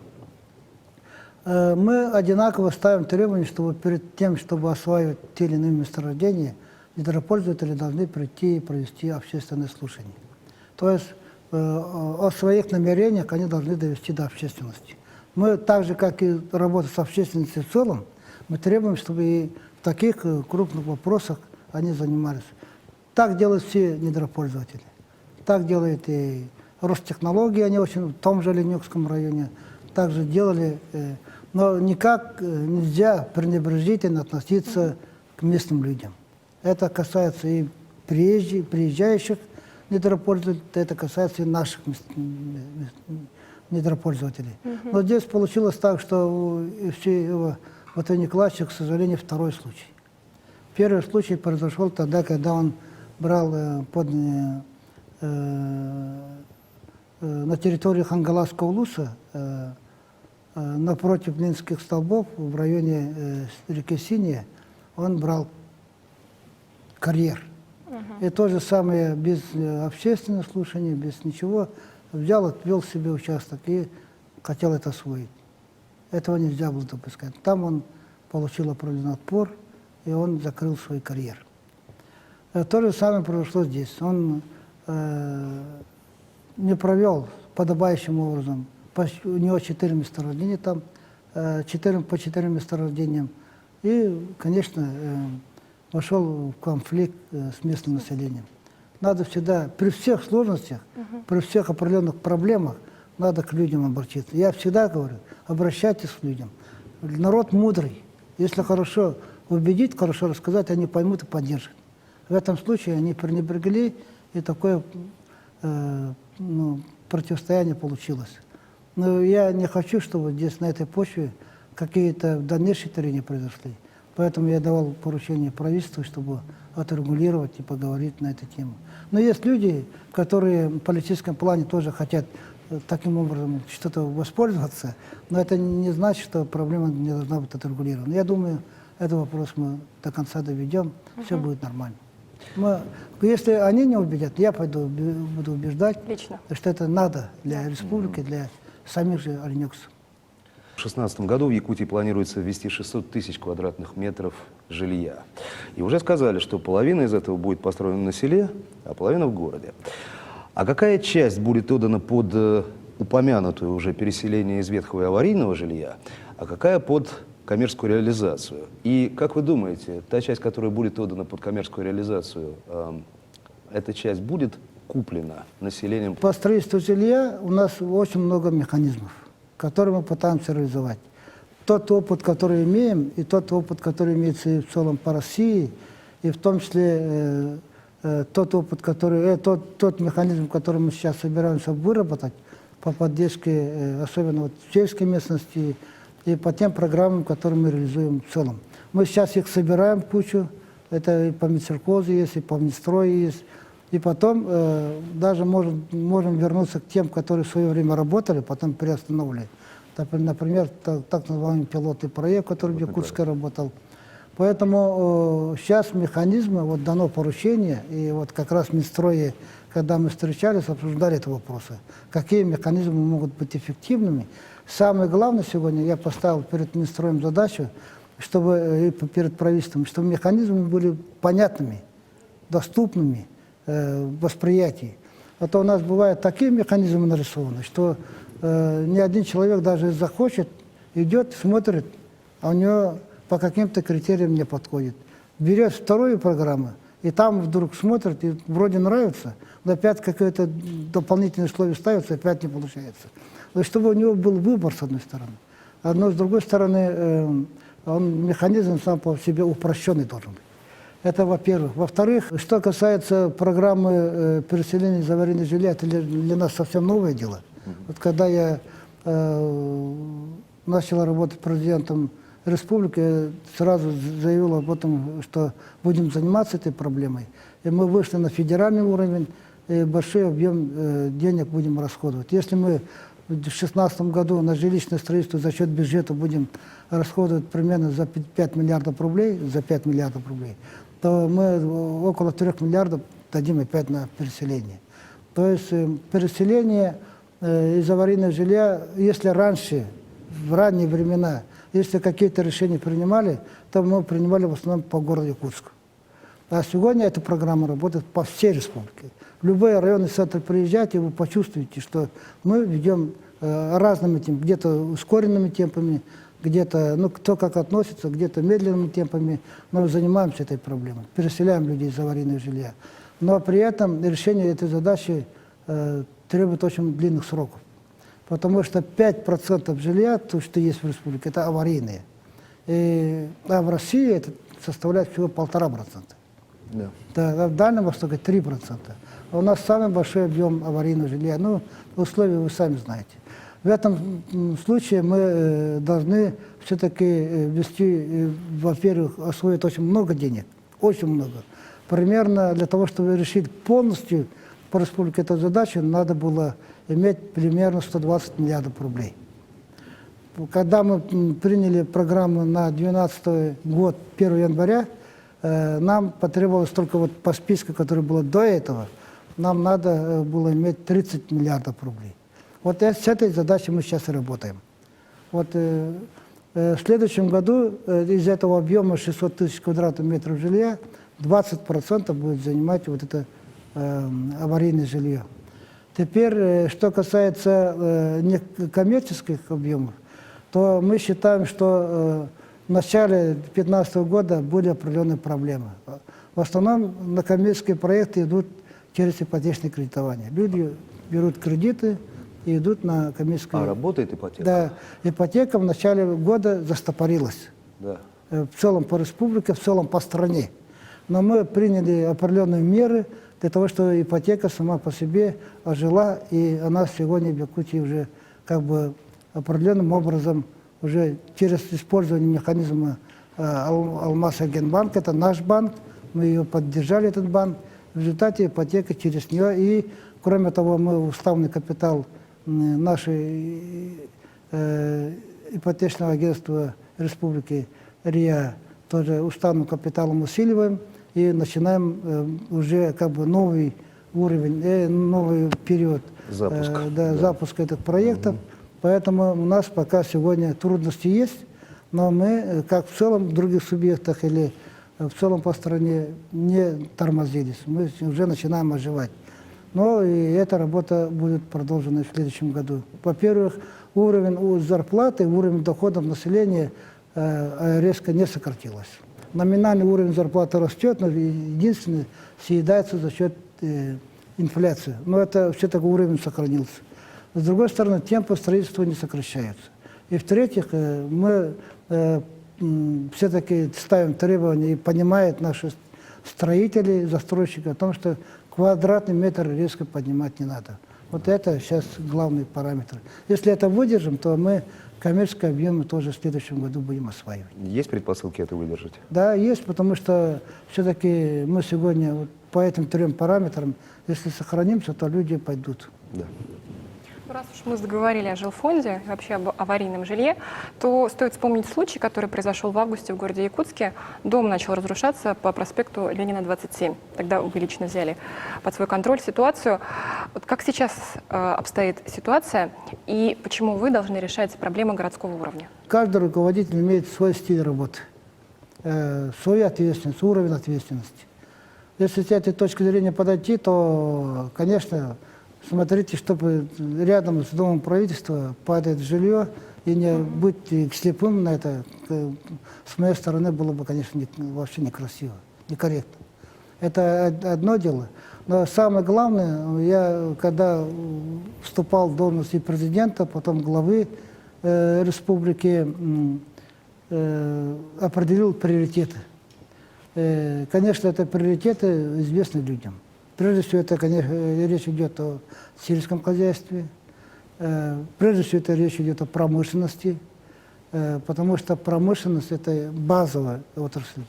Мы одинаково ставим требования, чтобы перед тем, чтобы осваивать те или иные месторождения, недропользователи должны прийти и провести общественное слушание. То есть о своих намерениях они должны довести до общественности. Мы, так же, как и работа с общественностью в целом, мы требуем, чтобы и в таких крупных вопросах они занимались. Так делают все недропользователи. Так делает и Ростехнологии, они очень в том же Ленёкском районе также делали. Но никак нельзя пренебрежительно относиться к местным людям. Это касается и приезжающих недропользователей, это касается и наших недропользователей. Но здесь получилось так, что у Матвея Николаевича, к сожалению, второй случай. Первый случай произошел тогда, когда он брал на территории Хангаласского улуса, напротив Ленинских столбов, в районе реки Синяя, он брал карьер. И то же самое, без общественного слушания, без ничего, взял, отвел себе участок и хотел это освоить. Этого нельзя было допускать. Там он получил определенный отпор, и он закрыл свой карьер. То же самое произошло здесь. Он не провел подобающим образом. У него 4 месторождения там, по 4 месторождениям. И, конечно, вошел в конфликт с местным населением. Надо всегда, при всех сложностях, при всех определенных проблемах, надо к людям обратиться. Я всегда говорю, обращайтесь к людям. Народ мудрый. Если хорошо убедить, хорошо рассказать, они поймут и поддержат. В этом случае они пренебрегли, и такое противостояние получилось. Но я не хочу, чтобы здесь на этой почве какие-то дальнейшие трения произошли. Поэтому я давал поручение правительству, чтобы отрегулировать и поговорить на эту тему. Но есть люди, которые в политическом плане тоже хотят таким образом что-то воспользоваться, но это не значит, что проблема не должна быть отрегулирована. Я думаю, этот вопрос мы до конца доведем, все будет нормально. Если они не убедят, я буду убеждать, Лично. что это надо для республики, для самих же оленёкцев. В 2016 году в Якутии планируется ввести 600 тысяч квадратных метров жилья. И уже сказали, что половина из этого будет построена на селе, а половина в городе. А какая часть будет отдана под упомянутое уже переселение из ветхого и аварийного жилья, а какая под коммерческую реализацию? И как вы думаете, та часть, которая будет отдана под коммерческую реализацию, эта часть будет куплена населением? По строительству жилья у нас очень много механизмов, которые мы пытаемся реализовать. Тот опыт, который имеем, и тот опыт, который имеется и в целом по России, и в том числе тот опыт, тот механизм, который мы сейчас собираемся выработать по поддержке, особенно в сельской местности, и по тем программам, которые мы реализуем в целом. Мы сейчас их собираем в кучу, это и по Минсельхозу есть, и по Минстрою есть, и потом даже можем вернуться к тем, которые в свое время работали, потом приостановили. Например, так называемый пилотный проект, который в Якутске работал. Поэтому сейчас механизмы, вот дано поручение, и вот как раз в Минстрое, когда мы встречались, обсуждали эти вопросы, какие механизмы могут быть эффективными. Самое главное сегодня, я поставил перед Минстроем задачу, чтобы и перед правительством, чтобы механизмы были понятными, доступными восприятию. А то у нас бывают такие механизмы нарисованы, что ни один человек даже захочет, идет, смотрит, а у него по каким-то критериям не подходит. Берет вторую программу, и там вдруг смотрит, и вроде нравится, но опять какое-то дополнительное условие ставится, опять не получается. То есть, чтобы у него был выбор, с одной стороны. Но с другой стороны, механизм сам по себе упрощенный должен быть. Это во-первых. Во-вторых, что касается программы переселения из аварийного жилья, это для нас совсем новое дело. Вот когда я начал работать президентом республики, я сразу заявил об этом, что будем заниматься этой проблемой. И мы вышли на федеральный уровень, и большой объем денег будем расходовать. Если мы в 2016 году на жилищное строительство за счет бюджета будем расходовать примерно за 5 миллиардов рублей, то мы около 3 миллиардов дадим опять на переселение. То есть переселение из аварийного жилья, если раньше, в ранние времена, если какие-то решения принимали, то мы принимали в основном по городу Якутску. А сегодня эта программа работает по всей республике. В любой районный центр приезжайте, вы почувствуете, что мы ведем разными темпами, где-то ускоренными темпами, где-то, ну, кто как относится, где-то медленными темпами, но занимаемся этой проблемой, переселяем людей из аварийного жилья. Но при этом решение этой задачи требует очень длинных сроков. Потому что 5% жилья, то, что есть в республике, это аварийные. А в России это составляет всего 1,5%. Да. Да, в Дальнем Востоке 3%. А у нас самый большой объем аварийного жилья. Ну, условия вы сами знаете. В этом случае мы должны все-таки ввести, во-первых, освоить очень много денег, очень много. Примерно для того, чтобы решить полностью по республике эту задачу, надо было иметь примерно 120 миллиардов рублей. Когда мы приняли программу на 2012 год, 1 января, нам потребовалось только вот по списку, который был до этого, нам надо было иметь 30 миллиардов рублей. Вот с этой задачей мы сейчас и работаем. Вот в следующем году из этого объема 600 тысяч квадратных метров жилья 20% будет занимать вот это аварийное жилье. Теперь, что касается некоммерческих объемов, то мы считаем, что в начале 2015 года были определенные проблемы. В основном некоммерческие проекты идут через ипотечное кредитование. Люди берут кредиты и идут на коммерческое... А работает ипотека? Да, ипотека в начале года застопорилась. Да. В целом по республике, в целом по стране. Но мы приняли определенные меры для того, чтобы ипотека сама по себе ожила, и она сегодня в Якутии уже как бы определенным образом уже через использование механизма Алмаз-Агенбанк, это наш банк, мы ее поддержали, этот банк, в результате ипотека через нее, и кроме того мы уставный капитал нашей ипотечного агентства республики РИА тоже уставным капиталом усиливаем, и начинаем уже как бы новый уровень, новый период запуска этих проектов. Поэтому у нас пока сегодня трудности есть, но мы, как в целом в других субъектах или в целом по стране, не тормозились. Мы уже начинаем оживать. Но и эта работа будет продолжена в следующем году. Во-первых, уровень зарплаты, уровень доходов населения резко не сократилось. Номинальный уровень зарплаты растет, но единственное, съедается за счет инфляции. Но это все-таки уровень сохранился. С другой стороны, темпы строительства не сокращаются. И в-третьих, мы все-таки ставим требования и понимают наши строители, застройщики о том, что квадратный метр резко поднимать не надо. Вот это сейчас главный параметр. Если это выдержим, то мы коммерческие объемы тоже в следующем году будем осваивать. Есть предпосылки это выдержать? Да, есть, потому что все-таки мы сегодня вот по этим 3 параметрам, если сохранимся, то люди пойдут. Да. Раз уж мы заговорили о жилфонде, вообще об аварийном жилье, то стоит вспомнить случай, который произошел в августе в городе Якутске. Дом начал разрушаться по проспекту Ленина, 27. Тогда вы лично взяли под свой контроль ситуацию. Вот как сейчас обстоит ситуация и почему вы должны решать проблемы городского уровня? Каждый руководитель имеет свой стиль работы, свою ответственность, уровень ответственности. Если с этой точки зрения подойти, то, конечно, смотрите, чтобы рядом с домом правительства падает жилье, и не быть слепым на это, с моей стороны, было бы, конечно, вообще некрасиво, некорректно. Это одно дело. Но самое главное, я когда вступал в должность и президента, потом главы республики, определил приоритеты. Конечно, это приоритеты известны людям. Прежде всего, это, конечно, речь идет о сельском хозяйстве, прежде всего, это речь идет о промышленности, потому что промышленность – это базовая отрасль,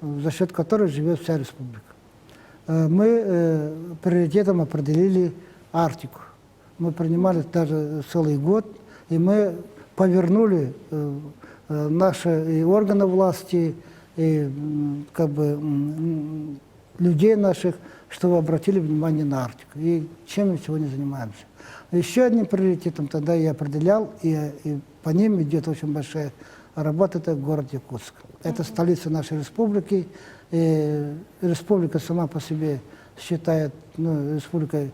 за счет которой живет вся республика. Мы приоритетом определили Арктику. Мы принимали даже целый год, и мы повернули наши и органы власти, и как бы людей наших, чтобы обратили внимание на Арктику. И чем мы сегодня занимаемся. Еще одним приоритетом тогда я определял, и по ним идет очень большая работа, это город Якутск. Это столица нашей республики. И республика сама по себе считает республикой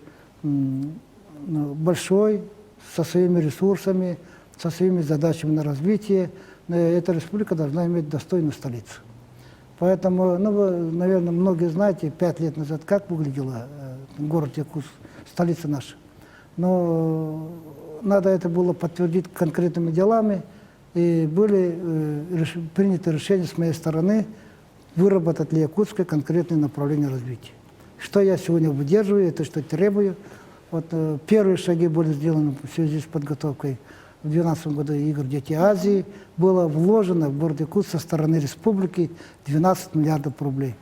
большой, со своими ресурсами, со своими задачами на развитие. Эта республика должна иметь достойную столицу. Поэтому, вы, наверное, многие знаете, 5 лет назад как выглядела город Якутск, столица наша. Но надо это было подтвердить конкретными делами, и были приняты решения с моей стороны выработать для Якутска конкретные направления развития. Что я сегодня выдерживаю, это что требую. Вот первые шаги были сделаны в связи с подготовкой в 2012 году игр «Дети Азии». Было вложено в город Якутск со стороны республики 12 миллиардов рублей.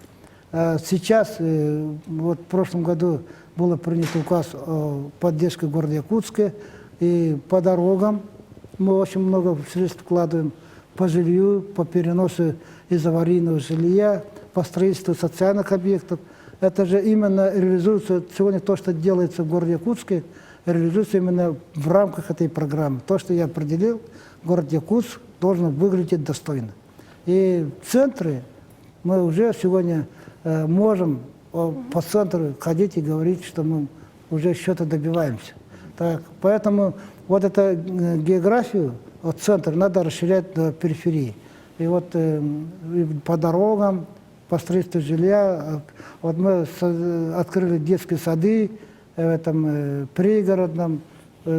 Сейчас, вот в прошлом году был принят указ о поддержке города Якутска, и по дорогам мы очень много средств вкладываем, по жилью, по переносу из аварийного жилья, по строительству социальных объектов. Это же именно реализуется сегодня то, что делается в городе Якутске, реализуется именно в рамках этой программы. То, что я определил, город Якутск должен выглядеть достойно. И в центре мы уже сегодня можем по центру ходить и говорить, что мы уже что-то добиваемся. Так, поэтому вот эту географию от центра надо расширять до периферии. И вот по дорогам, по строительству жилья, вот мы открыли детские сады в этом пригородном,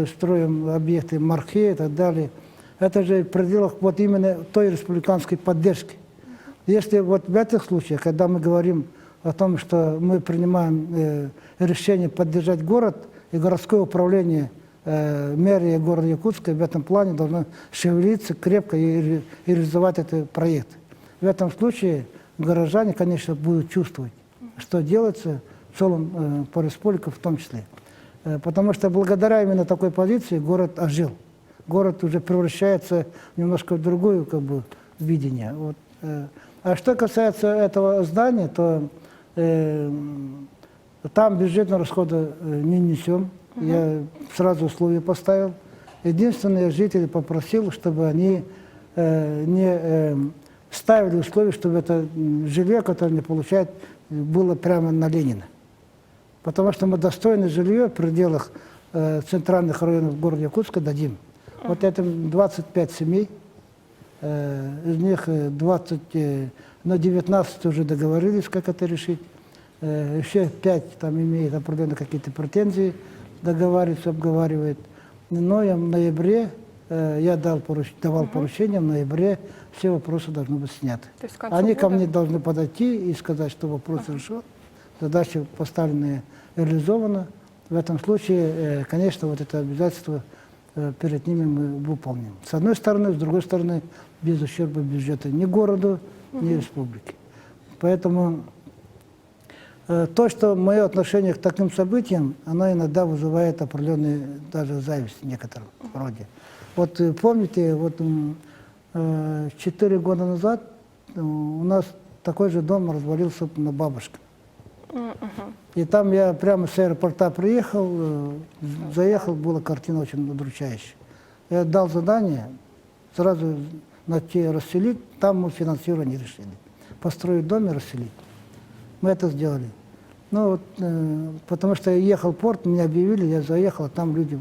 строим объекты Мархе и так далее. Это же в пределах вот именно той республиканской поддержки. Если вот в этих случаях, когда мы говорим о том, что мы принимаем решение поддержать город, и городское управление мэрия города Якутска в этом плане должно шевелиться крепко и реализовать этот проект. В этом случае горожане, конечно, будут чувствовать, что делается в целом по республике в том числе. Потому что благодаря именно такой позиции город ожил. Город уже превращается немножко в другое видение. Вот. А что касается этого здания, то там бюджетные расходы не несем. Я сразу условия поставил. Единственное, жители попросил, чтобы они не ставили условия, чтобы это жилье, которое они получают, было прямо на Ленина. Потому что мы достойное жилье в пределах центральных районов города Якутска дадим. Вот это 25 семей, из них 19 уже договорились, как это решить. Еще 5 там имеют определенно какие-то претензии, договариваются, обговаривают. Но я в ноябре, я давал поручение, в ноябре все вопросы должны быть сняты. Они ко мне должны подойти и сказать, что вопрос решен, задача поставленная реализована. В этом случае, конечно, вот это обязательство перед ними мы выполним. С одной стороны, с другой стороны, без ущерба бюджета ни городу, ни республике. Поэтому То, что мое отношение к таким событиям, оно иногда вызывает определенную даже зависть в некотором роде. Вот помните, вот 4 года назад у нас такой же дом развалился на Бабушках. И там я прямо с аэропорта приехал, заехал, была картина очень удручающая. Я дал задание сразу найти, расселить, там мы финансирование решили. Построить дом и расселить. Мы это сделали. Ну, вот, потому что я ехал в порт, меня объявили, я заехал, а там люди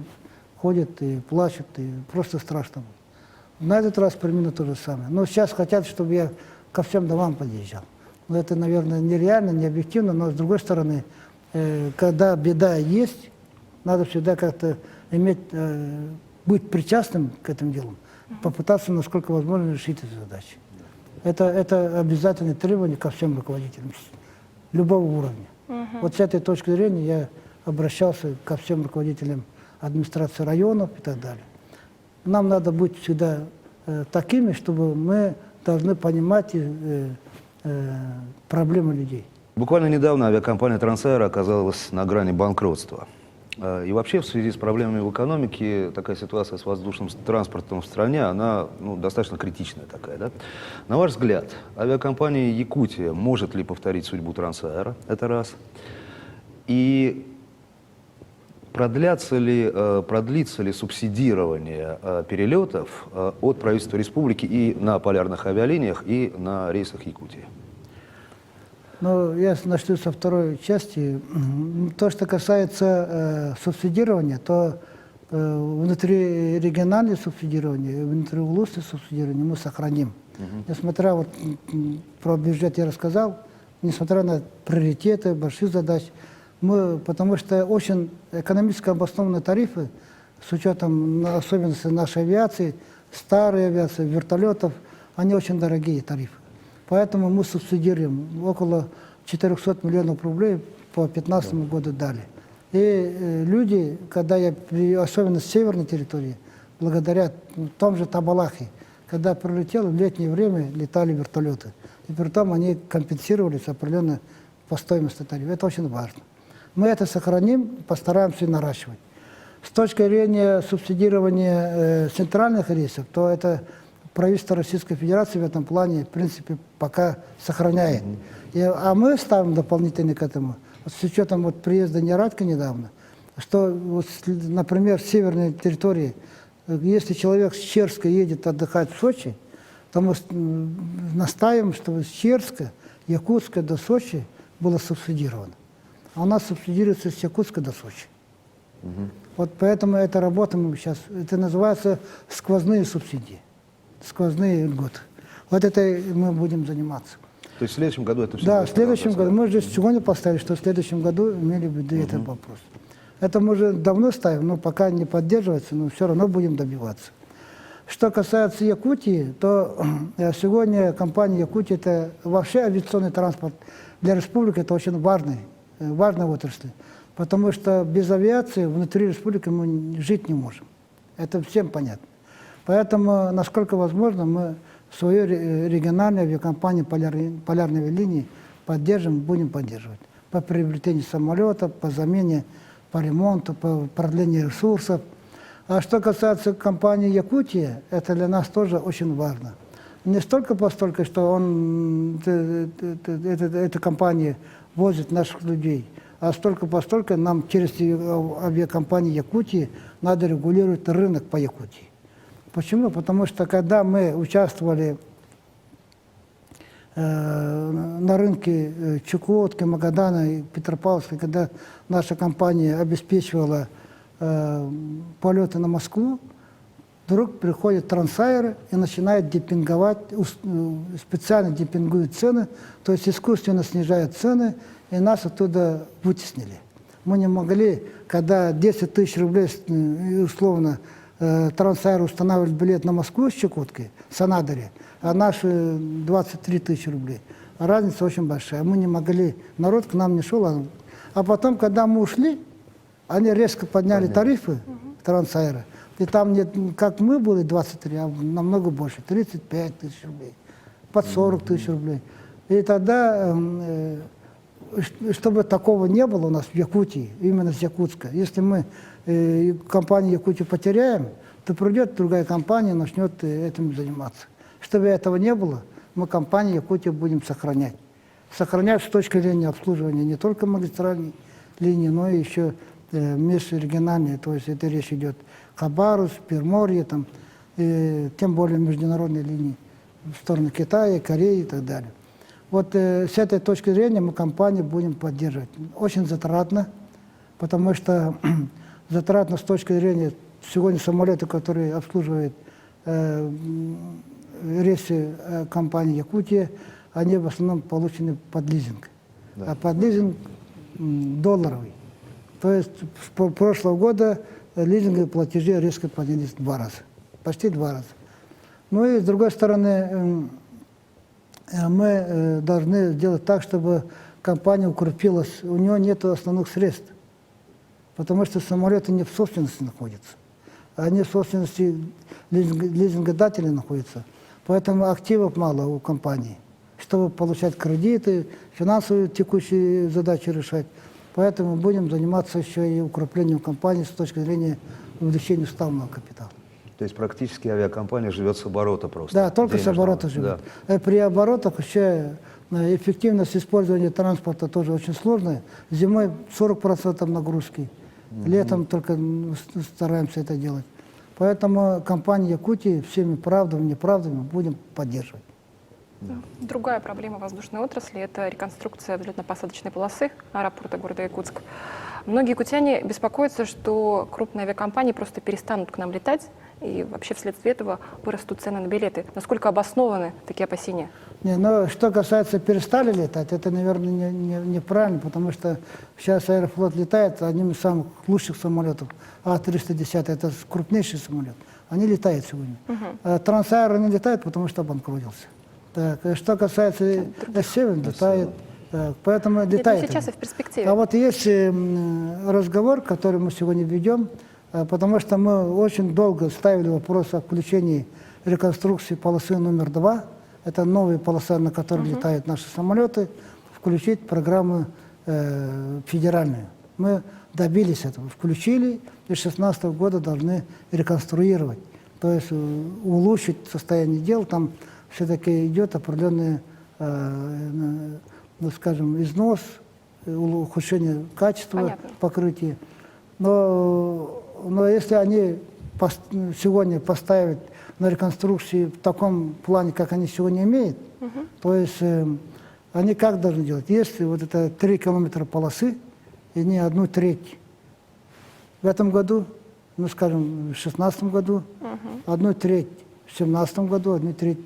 ходят и плачут, и просто страшно было. На этот раз примерно то же самое. Но сейчас хотят, чтобы я ко всем домам подъезжал. Но это, наверное, нереально, не объективно, но с другой стороны, когда беда есть, надо всегда как-то иметь, быть причастным к этим делам, попытаться, насколько возможно, решить эту задачу. Это обязательное требование ко всем руководителям любого уровня. Вот с этой точки зрения я обращался ко всем руководителям администрации районов и так далее. Нам надо быть всегда такими, чтобы мы должны понимать проблемы людей. Буквально недавно авиакомпания «Трансаэро» оказалась на грани банкротства. И вообще в связи с проблемами в экономике такая ситуация с воздушным транспортом в стране, она достаточно критичная такая, да? На ваш взгляд, авиакомпания «Якутия» может ли повторить судьбу «Трансаэро»? Это раз. И продлится ли субсидирование перелетов от правительства республики и на полярных авиалиниях, и на рейсах Якутии? Ну, я начну со второй части. То, что касается субсидирования, то внутрирегиональное субсидирование, внутриуглустное субсидирование мы сохраним. Несмотря, вот про бюджет я рассказал, несмотря на приоритеты, большие задачи, потому что очень экономически обоснованные тарифы, с учетом особенностей нашей авиации, старой авиации, вертолетов, они очень дорогие тарифы. Поэтому мы субсидируем около 400 миллионов рублей по 2015 году дали. И люди, особенно с северной территории, благодаря в том же Табалахе, когда прилетело, в летнее время летали вертолеты. И при том они компенсировались определенно по стоимости тарифа. Это очень важно. Мы это сохраним, постараемся наращивать. С точки зрения субсидирования центральных рейсов, то это правительство Российской Федерации в этом плане, в принципе, пока сохраняет. А мы ставим дополнительно к этому, вот с учетом приезда Нерадько недавно, что, например, в северной территории, если человек с Черска едет отдыхать в Сочи, то мы настаиваем, чтобы с Черска, Якутска до Сочи было субсидировано. А у нас субсидируется с Якутска до Сочи. Вот поэтому эта работа мы сейчас, это называется сквозные субсидии. Сквозные льготы. Вот это мы будем заниматься. То есть в следующем году это все? Да, в следующем году. Мы же сегодня поставили, что в следующем году имели в виду этот вопрос. Это мы уже давно ставим, но пока не поддерживается, но все равно будем добиваться. Что касается Якутии, то сегодня компания «Якутия» — это вообще авиационный транспорт для республики, это очень важная отрасль. Потому что без авиации внутри республики мы жить не можем. Это всем понятно. Поэтому, насколько возможно, мы свою региональную авиакомпанию полярной авиалинии поддержим, будем поддерживать. По приобретению самолетов, по замене, по ремонту, по продлению ресурсов. А что касается компании «Якутия», это для нас тоже очень важно. Не столько постольку, что эта компания возит наших людей, а столько постольку нам через авиакомпанию «Якутии» надо регулировать рынок по Якутии. Почему? Потому что когда мы участвовали на рынке Чукотки, Магадана и Петропавловска, когда наша компания обеспечивала полеты на Москву, вдруг приходят трансайеры и начинают демпинговать, специально демпингуют цены, то есть искусственно снижают цены, и нас оттуда вытеснили. Мы не могли, когда 10 тысяч рублей, условно, Трансайр устанавливает билет на Москву с Чукоткой, с Анадыря, а наши 23 тысячи рублей. Разница очень большая. Мы не могли, народ к нам не шел. А потом, когда мы ушли, они резко подняли тарифы Трансайра. И там, нет, как мы были, 23, а намного больше, 35 тысяч рублей, под 40 тысяч рублей. И тогда чтобы такого не было у нас в Якутии, именно с Якутска, если мы компанию Якутию потеряем, то придет другая компания и начнет этим заниматься. Чтобы этого не было, мы компанию Якутию будем сохранять. Сохранять с точки зрения обслуживания не только магистральной линии, но и еще межрегиональные. То есть это речь идет Хабаровск, Приморье, там, тем более международные линии в сторону Китая, Кореи и так далее. Вот с этой точки зрения мы компанию будем поддерживать. Очень затратно, потому что затратно с точки зрения сегодня самолеты, которые обслуживают рейсы компании Якутия, они в основном получены под лизинг. Да. А под лизинг долларовый. То есть с прошлого года лизинговые платежи резко поднялись в 2 раза. Почти 2 раза. Ну и с другой стороны, мы должны сделать так, чтобы компания укрепилась. У нее нет основных средств. Потому что самолеты не в собственности находятся. Они в собственности лизингодателей находятся. Поэтому активов мало у компании, чтобы получать кредиты, финансовые текущие задачи решать. Поэтому будем заниматься еще и укреплением компании с точки зрения увеличения уставного капитала. То есть практически авиакомпания живет с оборота просто? Да, только с оборота живет. Да. При оборотах еще эффективность использования транспорта тоже очень сложная. Зимой 40% нагрузки, летом только стараемся это делать. Поэтому компания Якутии всеми правдами, неправдами будем поддерживать. Да. Другая проблема воздушной отрасли – это реконструкция взлетно-посадочной полосы аэропорта города Якутск. Многие якутяне беспокоятся, что крупные авиакомпании просто перестанут к нам летать, и вообще вследствие этого вырастут цены на билеты. Насколько обоснованы такие опасения? Не, но что касается перестали летать, это, наверное, неправильно, потому что сейчас Аэрофлот летает одним из самых лучших самолетов. А-310 – это крупнейший самолет. Они летают сегодня. А Трансаэро не летает, потому что обанкротился. Так, что касается С-7, летает. Так, поэтому летает. Это сейчас и в перспективе. А вот есть разговор, который мы сегодня ведем, потому что мы очень долго ставили вопрос о включении реконструкции полосы номер 2. Это новая полоса, на которой летают наши самолеты, включить программу федеральную. Мы добились этого, включили, и с 2016 года должны реконструировать, то есть улучшить состояние дел. Там все-таки идет определенный, ну, скажем, износ, ухудшение качества покрытия. Но если они сегодня поставят на реконструкции в таком плане, как они сегодня имеют, то есть они как должны делать? Если вот это 3 километра полосы, и не 1/3 в этом году, ну, скажем, в 2016 году, 1/3 в 2017 году, 1/3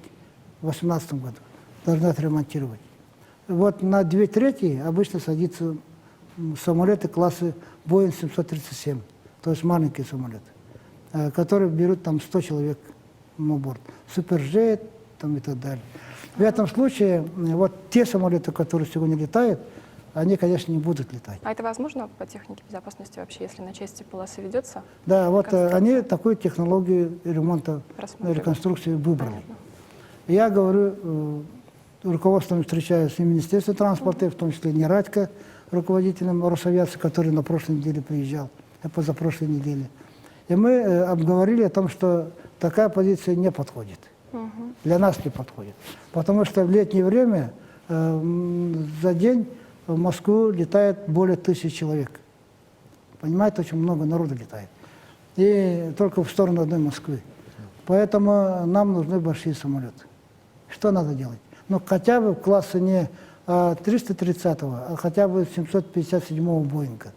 в 2018 году должны отремонтировать. Вот на 2/3 обычно садятся самолеты класса Boeing 737, то есть маленькие самолеты, которые берут там 100 человек на борт. Суперджет там и так далее. В этом случае вот те самолеты, которые сегодня летают, они, конечно, не будут летать. А это возможно по технике безопасности вообще, если на части полосы ведется? Да, вот они такую технологию ремонта, реконструкции выбрали. Понятно. Я говорю, руководством встречаюсь и в Министерстве транспорта, в том числе Нерадько, руководителем Росавиации, который на прошлой неделе приезжал, позапрошлой неделе. И мы обговорили о том, что такая позиция не подходит. Для нас не подходит. Потому что в летнее время за день в Москву летает более 1000 человек. Понимаете, очень много народу летает. И только в сторону одной Москвы. Поэтому нам нужны большие самолеты. Что надо делать? Ну, хотя бы класса не 330-го, а хотя бы 757-го Боинга.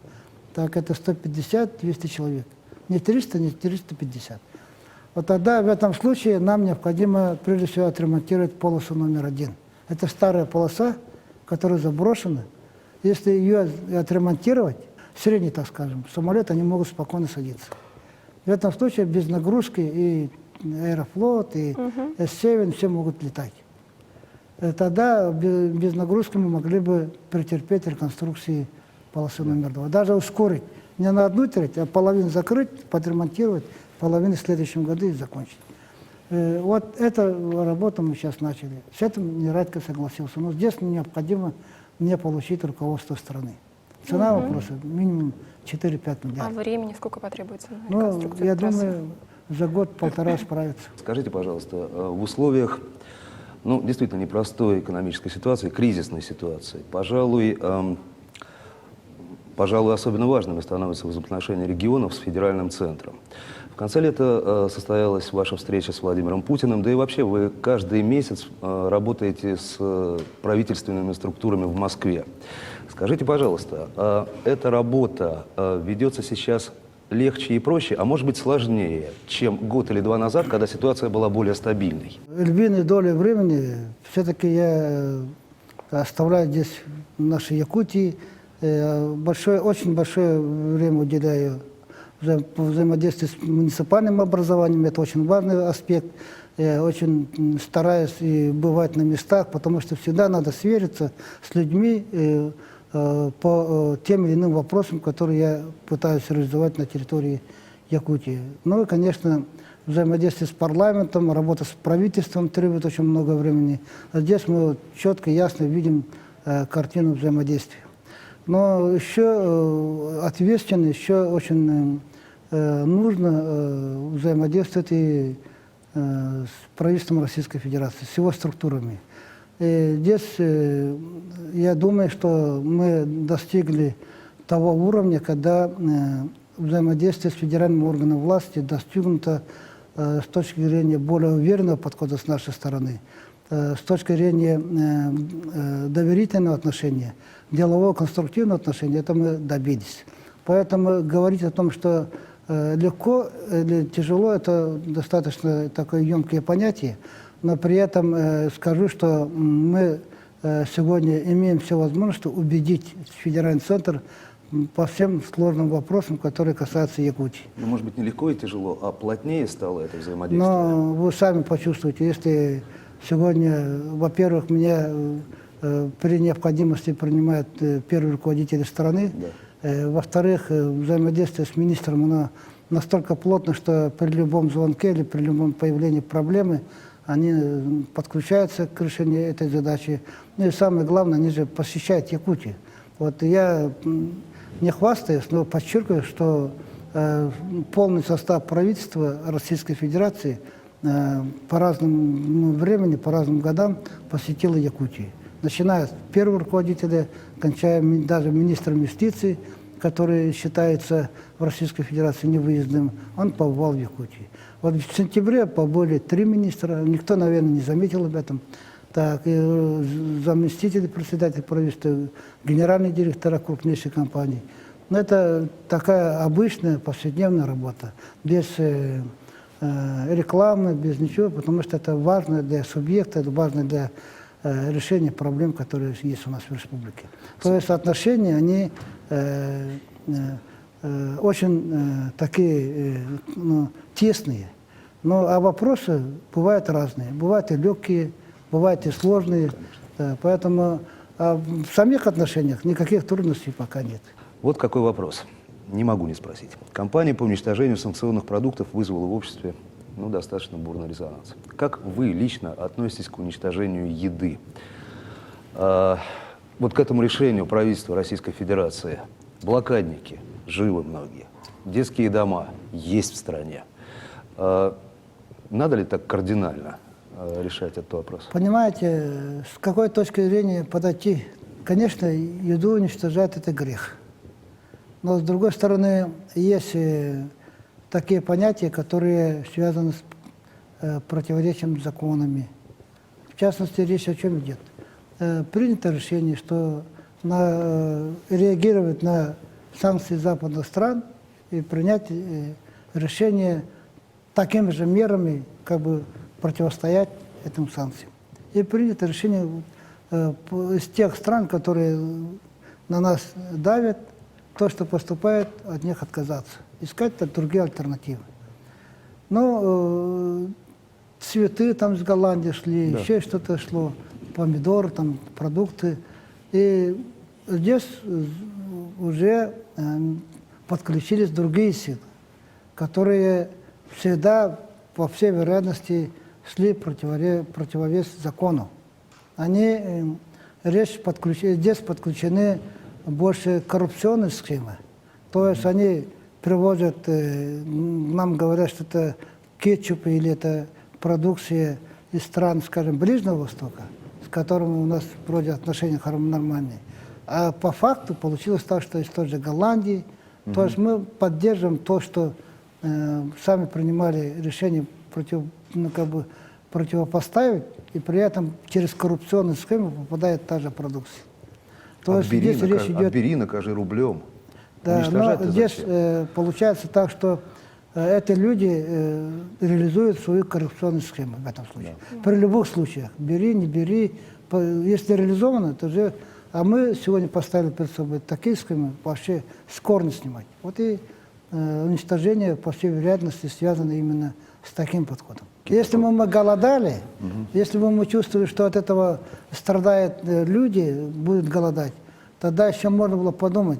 Так, это 150-200 человек. Не 300, не 350. Вот тогда в этом случае нам необходимо, прежде всего, отремонтировать полосу номер 1. Это старая полоса, которая заброшена. Если ее отремонтировать, средний, так скажем, самолет, они могут спокойно садиться. В этом случае без нагрузки и Аэрофлот, и С-7 все могут летать. Тогда без нагрузки мы могли бы претерпеть реконструкции полосы номер 2. Даже ускорить. Не на 1/3, а половину закрыть, подремонтировать, половину в следующем году и закончить. Вот эту работу мы сейчас начали. С этим Нерадько согласился. Но здесь необходимо не получить руководство страны. Цена вопроса минимум 4-5 А миллиардов. времени сколько потребуется на Ну, реконструкцию я трассы? думаю, за год-полтора справится. Скажите, пожалуйста, в условиях, ну, действительно непростой экономической ситуации, кризисной ситуации, пожалуй, особенно важными становятся взаимоотношения регионов с федеральным центром. В конце лета состоялась ваша встреча с Владимиром Путиным, да и вообще вы каждый месяц работаете с правительственными структурами в Москве. Скажите, пожалуйста, а эта работа ведется сейчас легче и проще, а может быть сложнее, чем год или два назад, когда ситуация была более стабильной? Львиную долю времени все-таки я оставляю здесь, в нашей Якутии. Очень большое время уделяю взаимодействию с муниципальным образованием. Это очень важный аспект. Я очень стараюсь и бывать на местах, потому что всегда надо свериться с людьми по тем или иным вопросам, которые я пытаюсь реализовать на территории Якутии. Ну и, конечно, взаимодействие с парламентом, работа с правительством требует очень много времени. А здесь мы четко, ясно видим картину взаимодействия. Но еще ответственно, еще очень нужно взаимодействовать и с правительством Российской Федерации, с его структурами. И здесь я думаю, что мы достигли того уровня, когда взаимодействие с федеральным органом власти достигнуто с точки зрения более уверенного подхода с нашей стороны, с точки зрения доверительного отношения, делового конструктивного отношения, это мы добились. Поэтому говорить о том, что легко или тяжело, это достаточно такое емкое понятие, но при этом скажу, что мы сегодня имеем все возможности убедить федеральный центр по всем сложным вопросам, которые касаются Якутии. Ну, может быть, не легко и тяжело, а плотнее стало это взаимодействие? Но вы сами почувствуете, если сегодня, во-первых, меня при необходимости принимают первые руководители страны, да. Во-вторых, взаимодействие с министром оно настолько плотно, что при любом звонке или при любом появлении проблемы они подключаются к решению этой задачи. Ну и самое главное, они же посещают Якутию. Вот я не хвастаюсь, но подчеркиваю, что полный состав правительства Российской Федерации по разному времени, по разным годам посетил Якутию. Начиная с первого руководителя, кончая даже министром юстиции, который считается в Российской Федерации невыездным, он побывал в Якутии. Вот в сентябре побыли 3 министра, никто, наверное, не заметил об этом. Так, и заместители председателя правительства, генеральные директора крупнейших компаний. Но это такая обычная повседневная работа, без рекламы, без ничего, потому что это важно для субъекта, это важно для решения проблем, которые есть у нас в республике. То есть отношения, они очень такие тесные. Ну, а вопросы бывают разные. Бывают и легкие, бывают и сложные. Поэтому в самих отношениях никаких трудностей пока нет. Вот какой вопрос. Не могу не спросить. Кампания по уничтожению санкционных продуктов вызвала в обществе достаточно бурный резонанс. Как вы лично относитесь к уничтожению еды? Вот к этому решению правительства Российской Федерации. Блокадники, живы многие. Детские дома есть в стране. Надо ли так кардинально решать этот вопрос? Понимаете, с какой точки зрения подойти? Конечно, еду уничтожать – это грех. Но, с другой стороны, есть такие понятия, которые связаны с противоречием законами. В частности, речь о чем идет? Принято решение, что реагировать на санкции западных стран и принять решение такими же мерами, как бы противостоять этим санкциям. И принято решение из тех стран, которые на нас давят, то, что поступает, от них отказаться. Искать другие альтернативы. Ну, цветы там с Голландии шли, да. Еще что-то шло, помидоры, там, продукты. И здесь уже подключились другие силы, которые всегда, по всей вероятности, шли противовес закону. Они здесь подключены больше коррупционные схемы. То есть они привозят, нам говорят, что это кетчуп или это продукция из стран, скажем, Ближнего Востока, с которыми у нас вроде отношения нормальные. А по факту получилось так, что из той же Голландии. То есть мы поддерживаем то, что сами принимали решение противопоставить, и при этом через коррупционные схемы попадает та же продукция. То есть здесь речь идет... Отбери, накажи рублем. Да, но здесь получается так, что эти люди реализуют свою коррупционную схему в этом случае. Да. При любых случаях. Бери, не бери. Если реализовано, то же... А мы сегодня поставили перед собой такие схемы, вообще с корня снимать. Вот и уничтожение, по всей вероятности, связано именно с таким подходом. Если бы мы голодали, если бы мы чувствовали, что от этого страдают люди, будут голодать, тогда еще можно было подумать,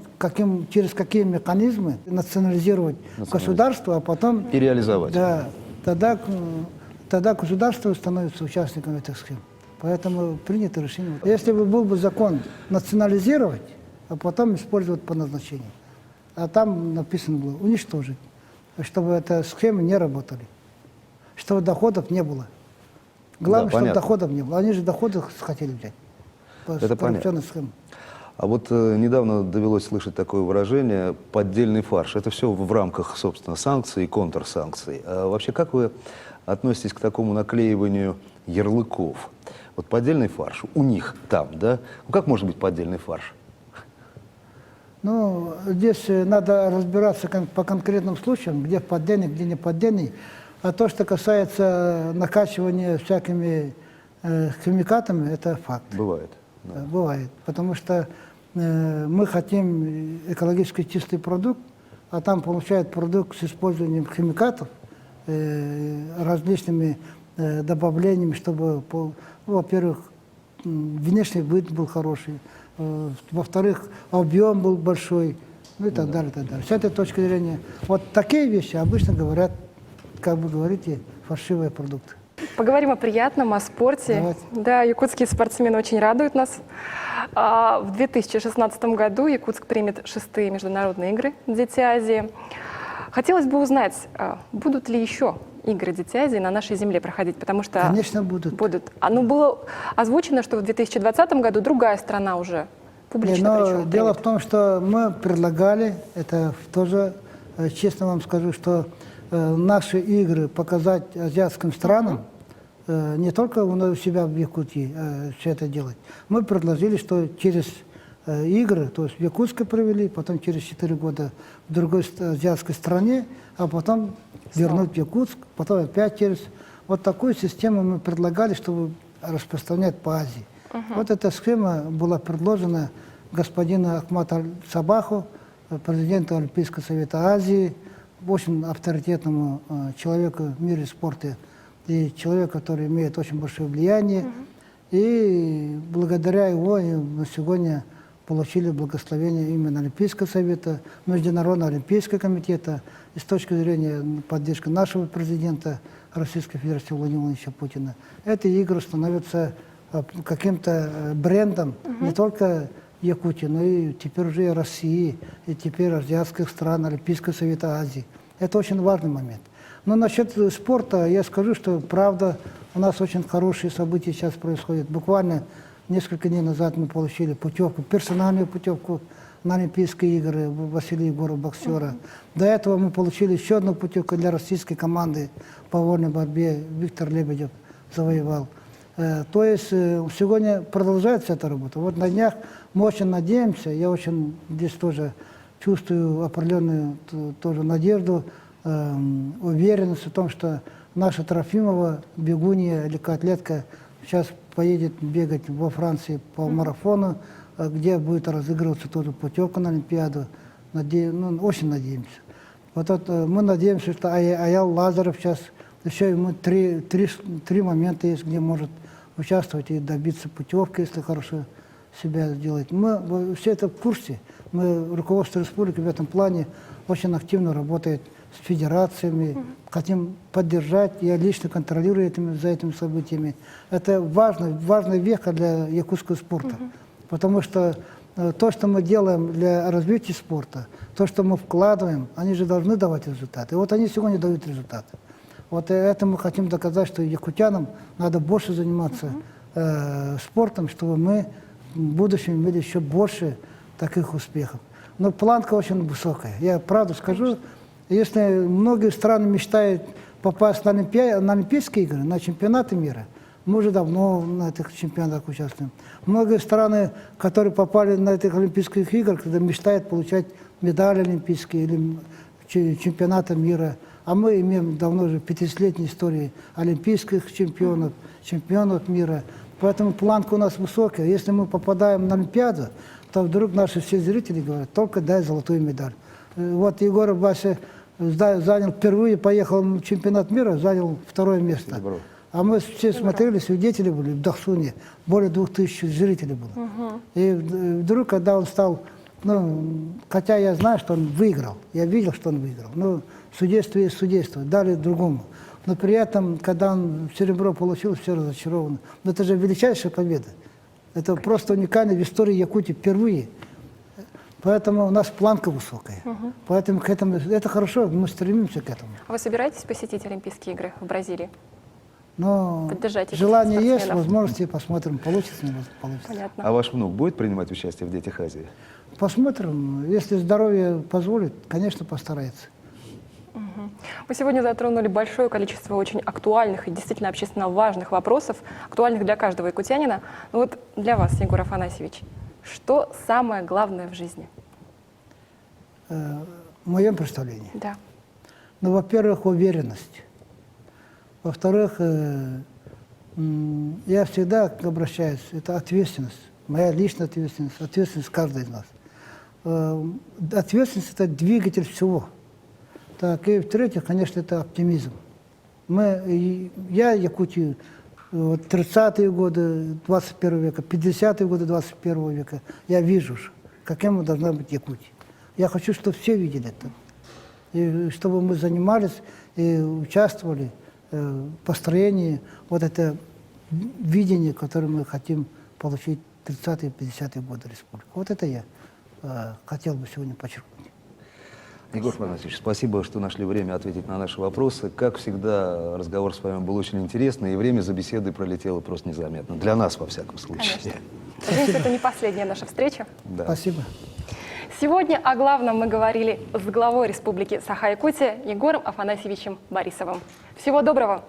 через какие механизмы национализировать государство, а потом... И реализовать. Да, тогда государство становится участником этих схем. Поэтому принято решение. Если бы был бы закон национализировать, а потом использовать по назначению, а там написано было уничтожить, чтобы эти схемы не работали, чтобы доходов не было. Главное, чтобы доходов не было. Они же доходы хотели взять. Это понятно. А вот недавно довелось слышать такое выражение «поддельный фарш». Это все в рамках, собственно, санкций и контрсанкций. А вообще, как вы относитесь к такому наклеиванию ярлыков? Вот поддельный фарш у них там, да? Ну, как может быть поддельный фарш? Ну, здесь надо разбираться по конкретным случаям, где поддельный, где не поддельный. А то, что касается накачивания всякими химикатами, это факт. Бывает. Да. Бывает. Потому что мы хотим экологически чистый продукт, а там получают продукт с использованием химикатов, различными добавлениями, чтобы, во-первых, внешний вид был хороший, во-вторых, объем был большой, ну и так далее, и так далее. С этой точки зрения, вот такие вещи обычно говорят, как вы говорите, фальшивые продукты. Поговорим о приятном, о спорте. Давайте. Да, якутские спортсмены очень радуют нас. В 2016 году Якутск примет 6-е международные игры «Дети Азии». Хотелось бы узнать, будут ли еще игры «Дети Азии» на нашей земле проходить, потому что... Конечно, будут. Оно было озвучено, что в 2020 году другая страна уже публично причем. Дело в том, что мы предлагали, это тоже честно вам скажу, что наши игры показать азиатским странам, не только у себя в Якутии все это делать. Мы предложили, что через игры, то есть в Якутске провели, потом через 4 года в другой азиатской стране, а потом вернуть в Якутск, потом опять через... Вот такую систему мы предлагали, чтобы распространять по Азии. Вот эта схема была предложена господину Ахмату Сабаху, президенту Олимпийского совета Азии, очень авторитетному человеку в мире спорта, и человек, который имеет очень большое влияние. И благодаря его мы сегодня получили благословение именно Олимпийского совета, Международного олимпийского комитета, и с точки зрения поддержки нашего президента Российской Федерации Владимира Владимировича Путина. Эти игры становятся каким-то брендом не только Якутии, но и теперь уже и России, и теперь азиатских стран, Олимпийского совета Азии. Это очень важный момент. Но насчет спорта я скажу, что правда, у нас очень хорошие события сейчас происходят. Буквально несколько дней назад мы получили путевку, персональную путевку на Олимпийские игры Василия Егорова, боксера. До этого мы получили еще одну путевку для российской команды по вольной борьбе. Виктор Лебедев завоевал. То есть сегодня продолжается эта работа. Вот на днях мы очень надеемся, я очень здесь тоже чувствую определенную тоже надежду, уверенность в том, что наша Трофимова, бегунья, легкоатлетка, сейчас поедет бегать во Франции по марафону, где будет разыгрываться тоже путевка на Олимпиаду. Очень надеемся. Вот мы надеемся, что Аял Лазарев сейчас, еще ему три момента есть, где может участвовать и добиться путевки, если хорошо себя сделать. Мы все это в курсе. Мы, руководство республики в этом плане очень активно работает с федерациями, хотим поддержать, я лично контролирую за этими событиями. Это важная веха для якутского спорта, потому что то, что мы делаем для развития спорта, то, что мы вкладываем, они же должны давать результаты. И вот они сегодня дают результаты. Вот это мы хотим доказать, что якутянам надо больше заниматься спортом, чтобы мы в будущем имели еще больше таких успехов. Но планка очень высокая. Я правду скажу, если многие страны мечтают попасть на Олимпийские игры, на чемпионаты мира, мы уже давно на этих чемпионатах участвуем. Многие страны, которые попали на этих Олимпийских игр, когда мечтают получать медали олимпийские или чемпионаты мира, а мы имеем давно уже 50-летней истории олимпийских чемпионов, чемпионов мира. Поэтому планка у нас высокая. Если мы попадаем на Олимпиаду, то вдруг наши все зрители говорят, только дай золотую медаль. Вот Егор Вася занял впервые, поехал на чемпионат мира, занял 2-е место. Добро. А мы все смотрели, свидетели были в Дахсуне, более 2000 зрителей было. И вдруг, когда он стал, хотя я знаю, что он выиграл, я видел, что он выиграл, но судейство есть судейство, дали другому. Но при этом, когда он серебро получил, все разочарованы. Но это же величайшая победа. Это просто уникально в истории Якутии впервые. Поэтому у нас планка высокая. Поэтому к этому, это хорошо, мы стремимся к этому. А вы собираетесь посетить Олимпийские игры в Бразилии? Но Поддержать этих желание есть, спортсменов. возможности посмотрим, получится, не получится. Понятно. А ваш внук будет принимать участие в «Детях Азии»? Посмотрим, если здоровье позволит, конечно, постарается. Мы сегодня затронули большое количество очень актуальных и действительно общественно важных вопросов, актуальных для каждого якутянина. Но вот для вас, Егор Афанасьевич, что самое главное в жизни? В моем представлении. Да. Ну, во-первых, уверенность. Во-вторых, я всегда обращаюсь, это ответственность, моя личная ответственность, ответственность каждого из нас. Ответственность – это двигатель всего. Так, и в-третьих, конечно, это оптимизм. Я Якутию 30-е годы 21 века, 50-е годы 21 века, я вижу, каким должна быть Якутия. Я хочу, чтобы все видели это. И чтобы мы занимались и участвовали в построении вот это видение, которое мы хотим получить в 30-е и 50-е годы республики. Вот это я хотел бы сегодня подчеркнуть. Егор Афанасьевич, спасибо, что нашли время ответить на наши вопросы. Как всегда, разговор с вами был очень интересный, и время за беседой пролетело просто незаметно. Для нас, во всяком случае. Конечно. Надеюсь, это не последняя наша встреча. Да. Спасибо. Сегодня о главном мы говорили с главой Республики Саха-Якутия Егором Афанасьевичем Борисовым. Всего доброго!